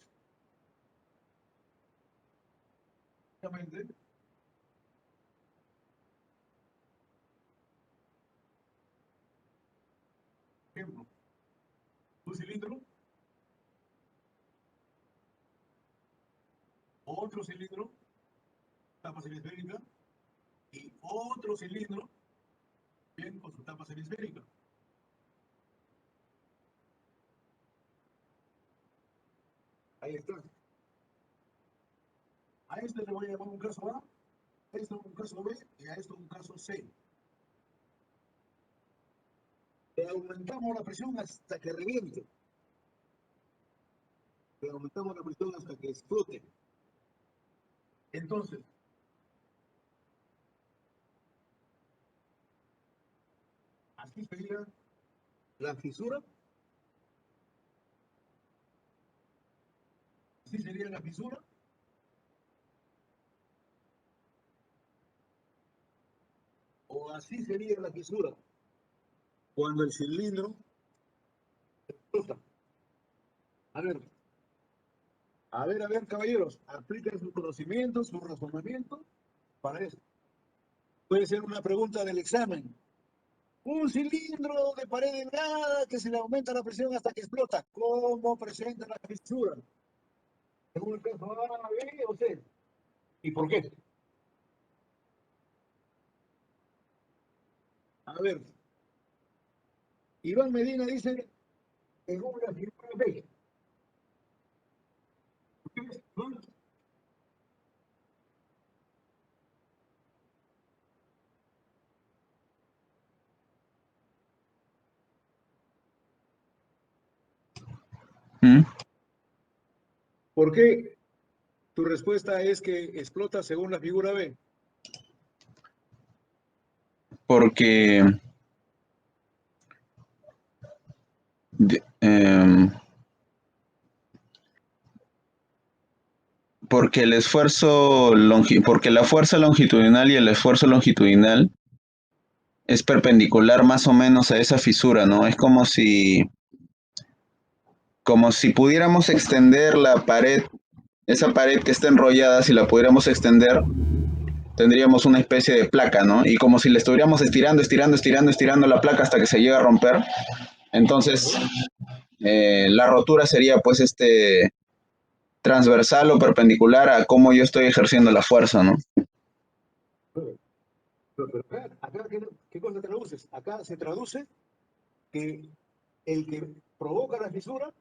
Básicamente, ejemplo, un cilindro, otro cilindro, tapa semisférica, y otro cilindro, bien, con su tapa semisférica. Ahí está. A este le voy a llamar un caso A, a esto un caso B y a esto un caso C. Le aumentamos la presión hasta que reviente. Le aumentamos la presión hasta que explote. Entonces, así sería la fisura. Así sería la fisura. O así sería la fisura cuando el cilindro explota. A ver, caballeros, apliquen sus conocimientos, su razonamiento para eso. Puede ser una pregunta del examen. Un cilindro de pared delgada que se le aumenta la presión hasta que explota. ¿Cómo presenta la fisura? Según el caso A, B o C. ¿Y por qué? A ver. Iván Medina dice, según la figura B. ¿Mm? ¿Por qué tu respuesta es que explota según la figura B? Porque, de- porque el porque la fuerza longitudinal y el esfuerzo longitudinal es perpendicular más o menos a esa fisura, ¿no? Es como si pudiéramos extender la pared, esa pared que está enrollada, si la pudiéramos extender, tendríamos una especie de placa, ¿no? Y como si le estuviéramos estirando la placa hasta que se llega a romper, entonces la rotura sería pues transversal o perpendicular a cómo yo estoy ejerciendo la fuerza, ¿no? Pero acá, ¿qué cosa traduces? Acá se traduce que el que provoca la fisura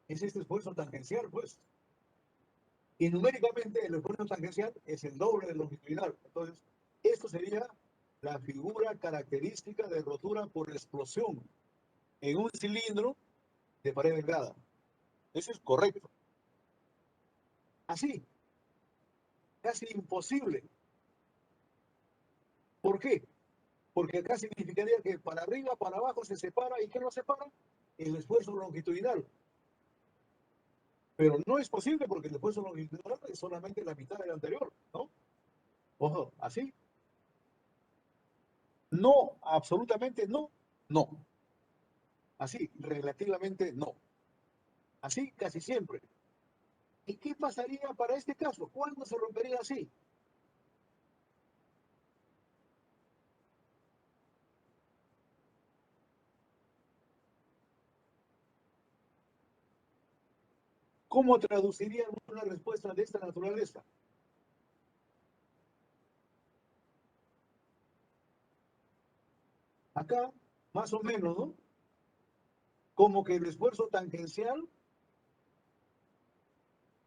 es este esfuerzo tangencial, pues. Y numéricamente el esfuerzo tangencial es el doble del longitudinal. Entonces, esto sería la figura característica de rotura por explosión en un cilindro de pared delgada. Eso es correcto. Así, casi imposible. ¿Por qué? Porque acá significaría que para arriba, para abajo se separa. ¿Y qué lo separa? El esfuerzo longitudinal. Pero no es posible porque el esfuerzo longitudinal es solamente la mitad del anterior, ¿no? Ojo, así. No, absolutamente no, no. Así, relativamente no. Así casi siempre. ¿Y qué pasaría para este caso? ¿Cuándo se rompería así? ¿Cómo traduciría una respuesta de esta naturaleza? Acá, más o menos, ¿no? Como que el esfuerzo tangencial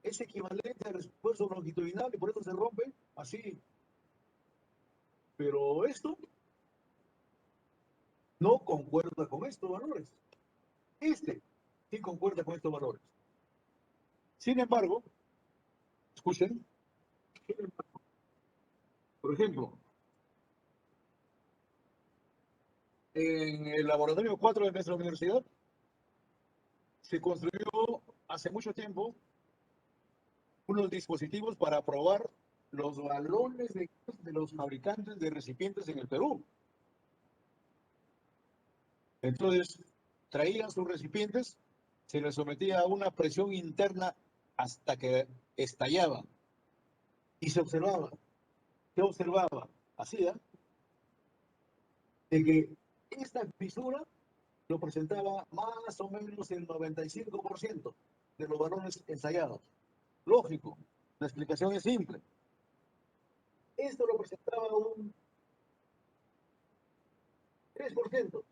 es equivalente al esfuerzo longitudinal y por eso se rompe así. Pero esto no concuerda con estos valores. Este sí concuerda con estos valores. Sin embargo, escuchen, por ejemplo, en el laboratorio 4 de nuestra universidad se construyó hace mucho tiempo unos dispositivos para probar los balones de los fabricantes de recipientes en el Perú. Entonces, traían sus recipientes, se les sometía a una presión interna hasta que estallaban. Y se observaba, así, de que esta fisura lo presentaba más o menos el 95% de los balones ensayados. Lógico, la explicación es simple. Esto lo presentaba un 3%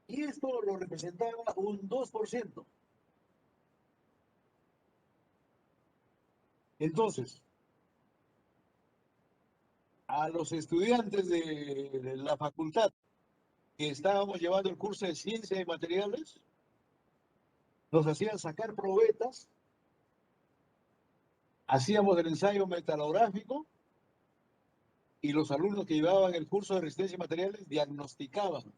y esto lo representaba un 2%. Entonces, a los estudiantes de la facultad que estábamos llevando el curso de Ciencia de Materiales, nos hacían sacar probetas, hacíamos el ensayo metalográfico y los alumnos que llevaban el curso de Resistencia de Materiales diagnosticaban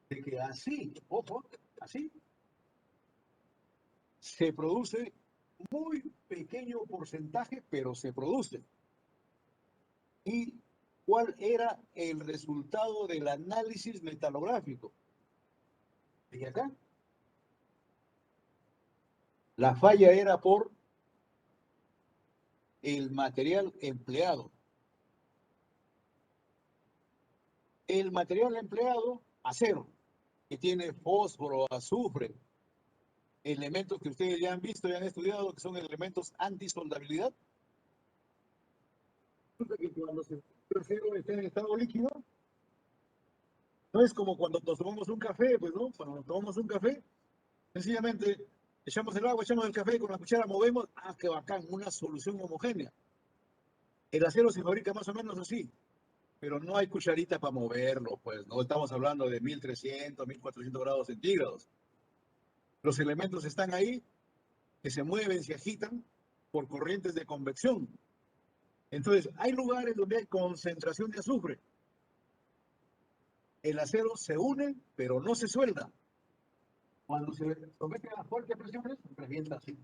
de que así, ojo, así, se produce muy pequeño porcentaje, pero se produce. ¿Y cuál era el resultado del análisis metalográfico? Y acá, la falla era por el material empleado. El material empleado, acero, que tiene fósforo, azufre, elementos que ustedes ya han visto y han estudiado, que son elementos antisoldabilidad. Resulta que cuando el acero está en estado líquido, no es como cuando nos tomamos un café, pues no, cuando nos tomamos un café, sencillamente echamos el agua, echamos el café, con la cuchara movemos, qué bacán, una solución homogénea. El acero se fabrica más o menos así, pero no hay cucharita para moverlo, pues no estamos hablando de 1300, 1400 grados centígrados. Los elementos están ahí, que se mueven, se agitan por corrientes de convección. Entonces, hay lugares donde hay concentración de azufre. El acero se une, pero no se suelda. Cuando se somete a fuertes presiones, revienta así.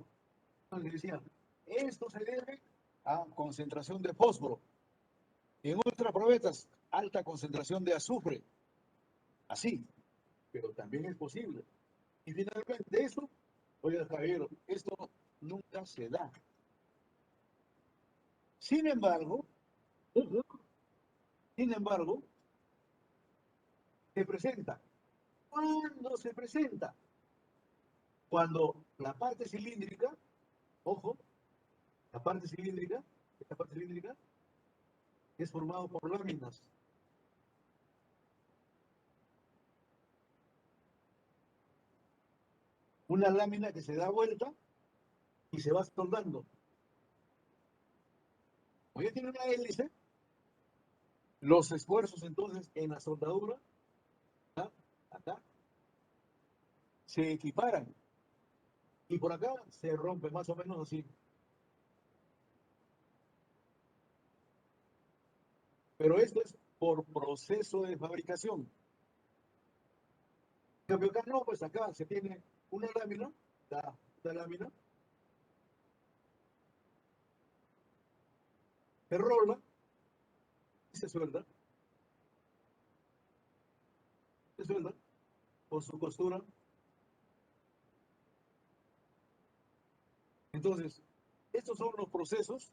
Entonces decía, esto se debe a concentración de fósforo. En otras probetas, alta concentración de azufre. Así, pero también es posible. Y finalmente eso, oiga, caballero, esto nunca se da. Sin embargo, se presenta. ¿Cuándo se presenta? Cuando la parte cilíndrica, ojo, la parte cilíndrica, esta parte cilíndrica, es formado por láminas. Una lámina que se da vuelta y se va soldando. Como ya tiene una hélice, los esfuerzos entonces en la soldadura, acá, se equiparan. Y por acá se rompe más o menos así. Pero esto es por proceso de fabricación. En cambio acá no, pues acá se tiene una lámina, esta lámina, se rola y se suelda por su costura. Entonces, estos son los procesos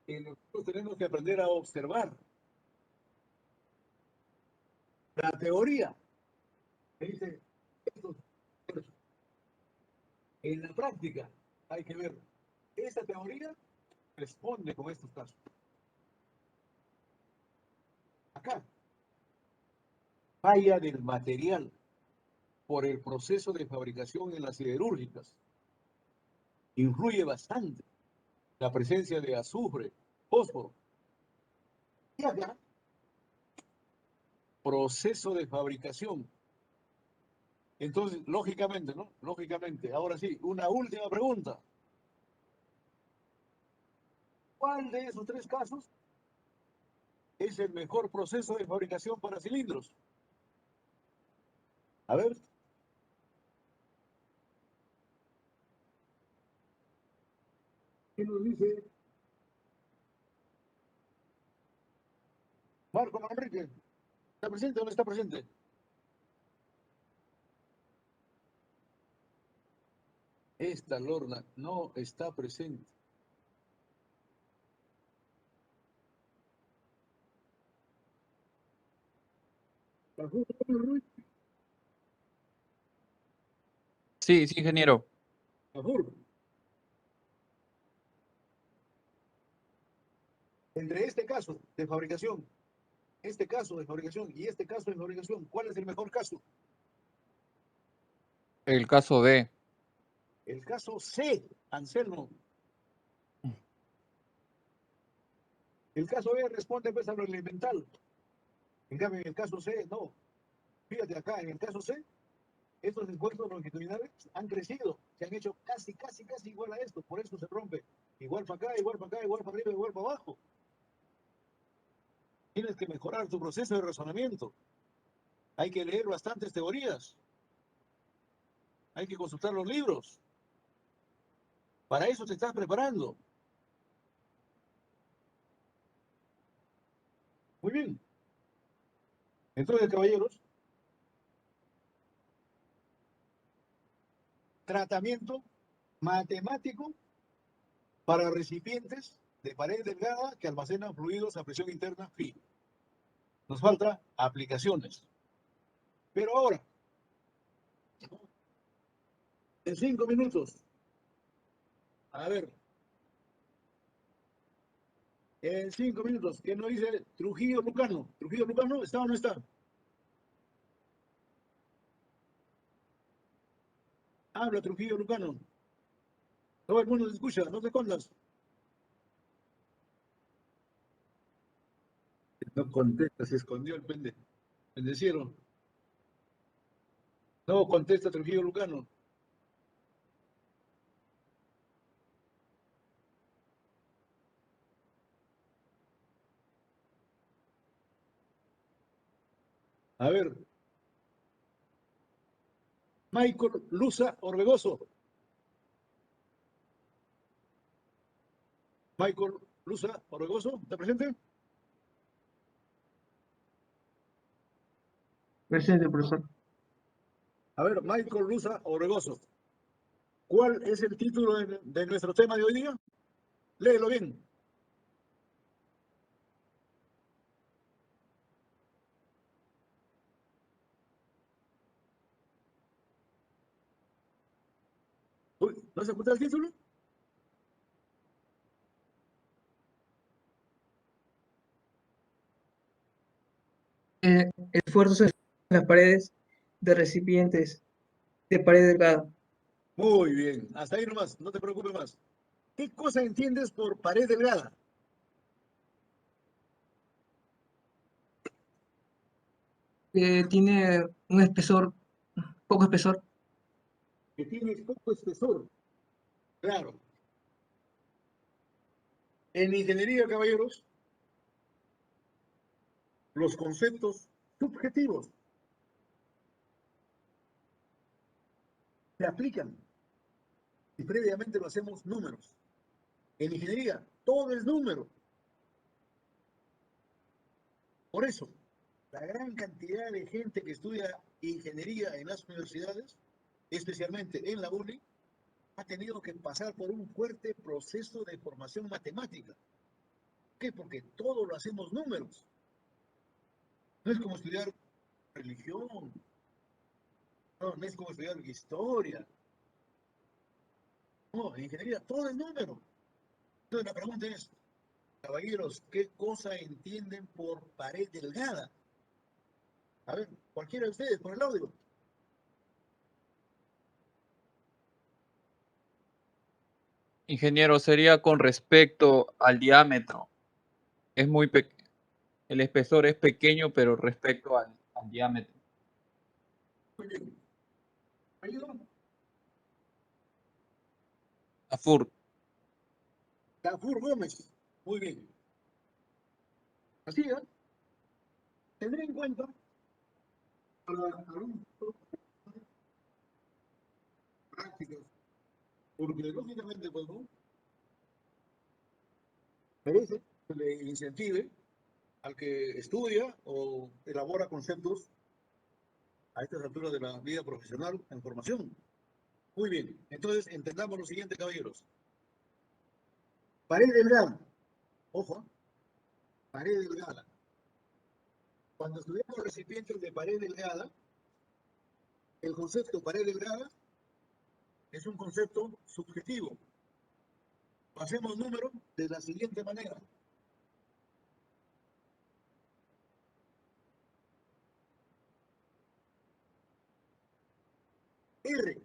que nosotros tenemos que aprender a observar. La teoría que dice esto, en la práctica hay que ver. Esa teoría responde con estos casos. Acá, falla del material por el proceso de fabricación en las siderúrgicas. Influye bastante la presencia de azufre, fósforo. Y acá, proceso de fabricación. Entonces, lógicamente, ¿no? Lógicamente, ahora sí, una última pregunta. ¿Cuál de esos tres casos es el mejor proceso de fabricación para cilindros? A ver. ¿Qué nos dice Marco Manrique? ¿Está presente o no está presente? Esta Lorna no está presente. Sí, sí, ingeniero. Entre este caso de fabricación, este caso de fabricación y este caso de fabricación, ¿cuál es el mejor caso? El caso D. El caso C, Anselmo. El caso B responde pues a lo elemental. En cambio, en el caso C, no. Fíjate acá, en el caso C, estos esfuerzos longitudinales han crecido, se han hecho casi igual a esto, por eso se rompe. Igual para acá, igual para acá, igual para arriba, igual para abajo. Tienes que mejorar tu proceso de razonamiento. Hay que leer bastantes teorías. Hay que consultar los libros. Para eso te estás preparando. Muy bien. Entonces, caballeros, tratamiento matemático para recipientes de pared delgada que almacenan fluidos a presión interna fría. Nos falta aplicaciones. Pero ahora, en 5 minutos, a ver, en 5 minutos, ¿quién nos dice Trujillo Lucano? ¿Trujillo Lucano está o no está? Habla Trujillo Lucano. Todo el mundo te escucha, no te escondas. No contesta, se escondió el pendejo. Bendecieron. No contesta Trujillo Lucano. A ver. Michael Luza Orbegoso. Michael Luza Orbegoso, ¿está presente? Presente, profesor. A ver, Michael Luza Orbegoso. ¿Cuál es el título de nuestro tema de hoy día? Léelo bien. Uy, ¿no se escucha el título? Esfuerzos en las paredes de recipientes de pared delgada. Muy bien, hasta ahí nomás, no te preocupes más. ¿Qué cosa entiendes por pared delgada? Tiene un espesor, poco espesor. Que tiene poco espesor. Claro. En ingeniería, caballeros, los conceptos subjetivos se aplican y previamente lo hacemos números. En ingeniería, todo es número. Por eso, la gran cantidad de gente que estudia ingeniería en las universidades, especialmente en la UNI, ha tenido que pasar por un fuerte proceso de formación matemática. ¿Por qué? Porque todo lo hacemos números. No es como estudiar religión, no es como estudiar historia. No, en ingeniería todo es número. Entonces la pregunta es, caballeros, ¿qué cosa entienden por pared delgada? A ver, cualquiera de ustedes, por el audio. Ingeniero, sería con respecto al diámetro. Es muy pequeño. El espesor es pequeño, pero respecto al diámetro. Muy bien. ¿Ayuda? Afur. Gafur Gómez. Muy bien. Así es. Tendré en cuenta para algún prácticas, porque lógicamente, pues, ¿no? Merece que le incentive al que estudia o elabora conceptos a estas alturas de la vida profesional en formación. Muy bien, entonces entendamos lo siguiente, caballeros. Pared delgada. Ojo, pared delgada. Cuando estudiamos recipientes de pared delgada, el concepto pared delgada es un concepto subjetivo. Hacemos número de la siguiente manera. R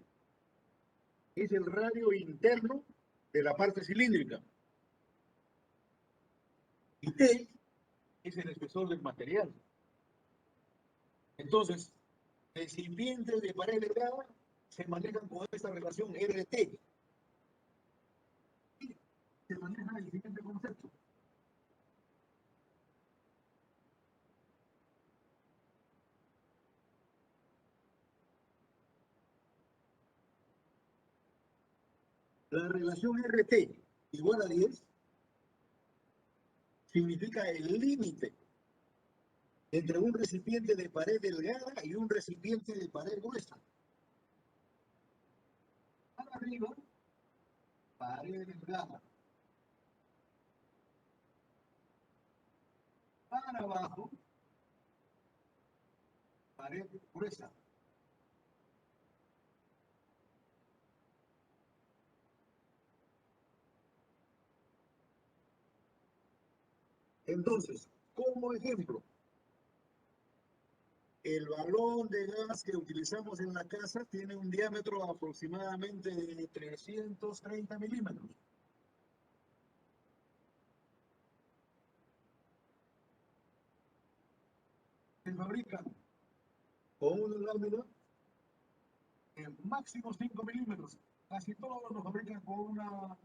es el radio interno de la parte cilíndrica. Y T es el espesor del material. Entonces, recipientes de pared delgada se manejan con esta relación RT. Se maneja el siguiente concepto. La relación RT igual a 10 significa el límite entre un recipiente de pared delgada y un recipiente de pared gruesa. Para arriba, pared delgada. Para abajo, pared gruesa. Entonces, como ejemplo, el balón de gas que utilizamos en la casa tiene un diámetro aproximadamente de 330 milímetros. Se fabrica con una lámina de máximo 5 milímetros. Casi todos lo fabrican con una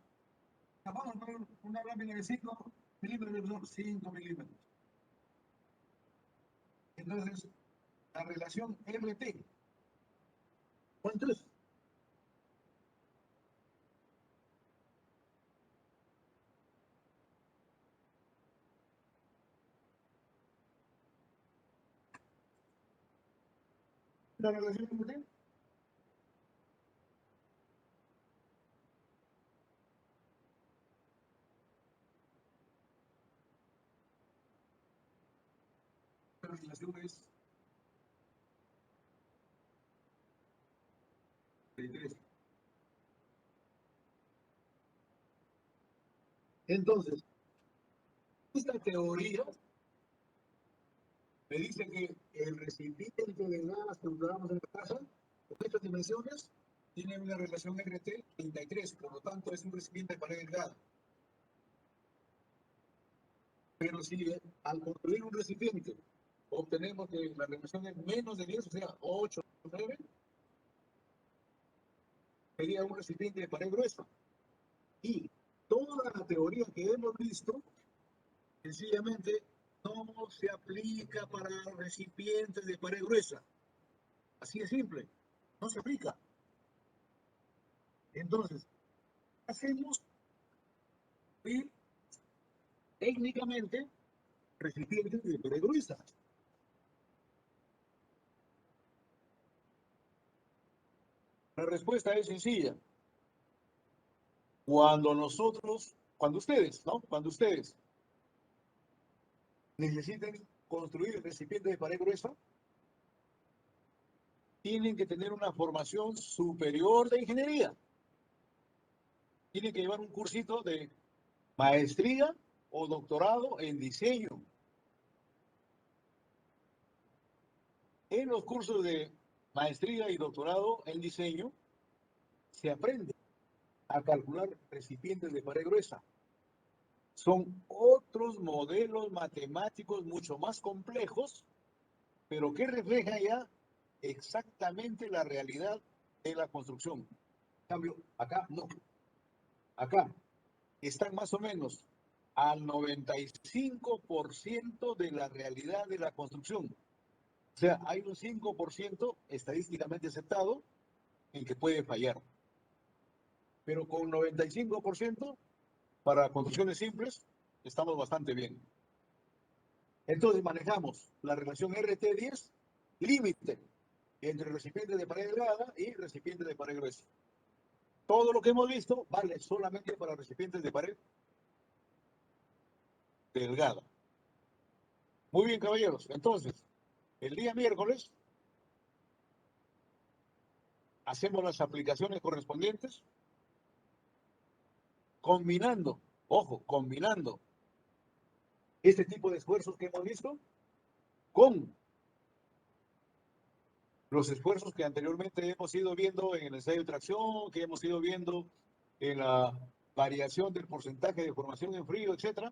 lámina de 5 milímetros, 5 milímetros. Entonces, la relación RT, ¿cuánto es? La relación RT la relación es 33. Entonces, esta teoría me dice que el recipiente de gas que usamos en la casa, con estas dimensiones, tiene una relación RT 33, por lo tanto es un recipiente de pared delgada. Pero si al construir un recipiente obtenemos que la relación es menos de 10, o sea, 8 o 9, sería un recipiente de pared gruesa. Y toda la teoría que hemos visto, sencillamente, no se aplica para recipientes de pared gruesa. Así de simple, no se aplica. Entonces, ¿qué hacemos? Y técnicamente, recipientes de pared gruesa. La respuesta es sencilla. Cuando ustedes, ¿no? Cuando ustedes necesiten construir recipientes de pared gruesa, tienen que tener una formación superior de ingeniería. Tienen que llevar un cursito de maestría o doctorado en diseño. En los cursos de maestría y doctorado en diseño se aprende a calcular recipientes de pared gruesa. Son otros modelos matemáticos mucho más complejos, pero que reflejan ya exactamente la realidad de la construcción. En cambio, acá no. Acá están más o menos al 95% de la realidad de la construcción. O sea, hay un 5% estadísticamente aceptado en que puede fallar. Pero con 95% para construcciones simples estamos bastante bien. Entonces manejamos la relación RT10, límite entre recipiente de pared delgada y recipiente de pared gruesa. Todo lo que hemos visto vale solamente para recipientes de pared delgada. Muy bien, caballeros. Entonces, el día miércoles hacemos las aplicaciones correspondientes combinando, ojo, combinando este tipo de esfuerzos que hemos visto con los esfuerzos que anteriormente hemos ido viendo en el ensayo de tracción, que hemos ido viendo en la variación del porcentaje de formación en frío, etc.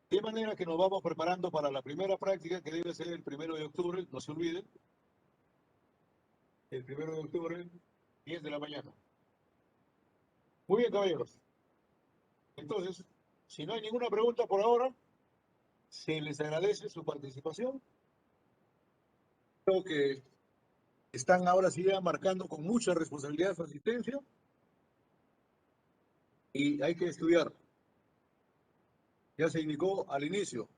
De manera que nos vamos preparando para la primera práctica, que debe ser el 1 de octubre, no se olviden. El 1 de octubre, 10 de la mañana. Muy bien, caballeros. Entonces, si no hay ninguna pregunta por ahora, se les agradece su participación. Creo que están ahora sí ya marcando con mucha responsabilidad su asistencia. Y hay que estudiar. Ya se indicó al inicio.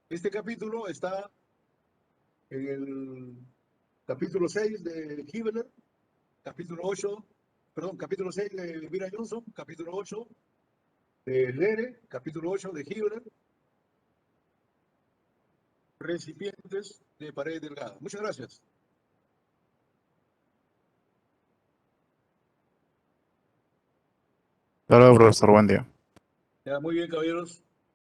Este capítulo está en el capítulo 6 de Hibbeler, capítulo 8, perdón, capítulo 6 de Mira Johnson, capítulo 8 de Lere, capítulo 8 de Hibbeler, recipientes de pared delgada. Muchas gracias. Claro, profesor, buen día. Ya, muy bien, caballeros.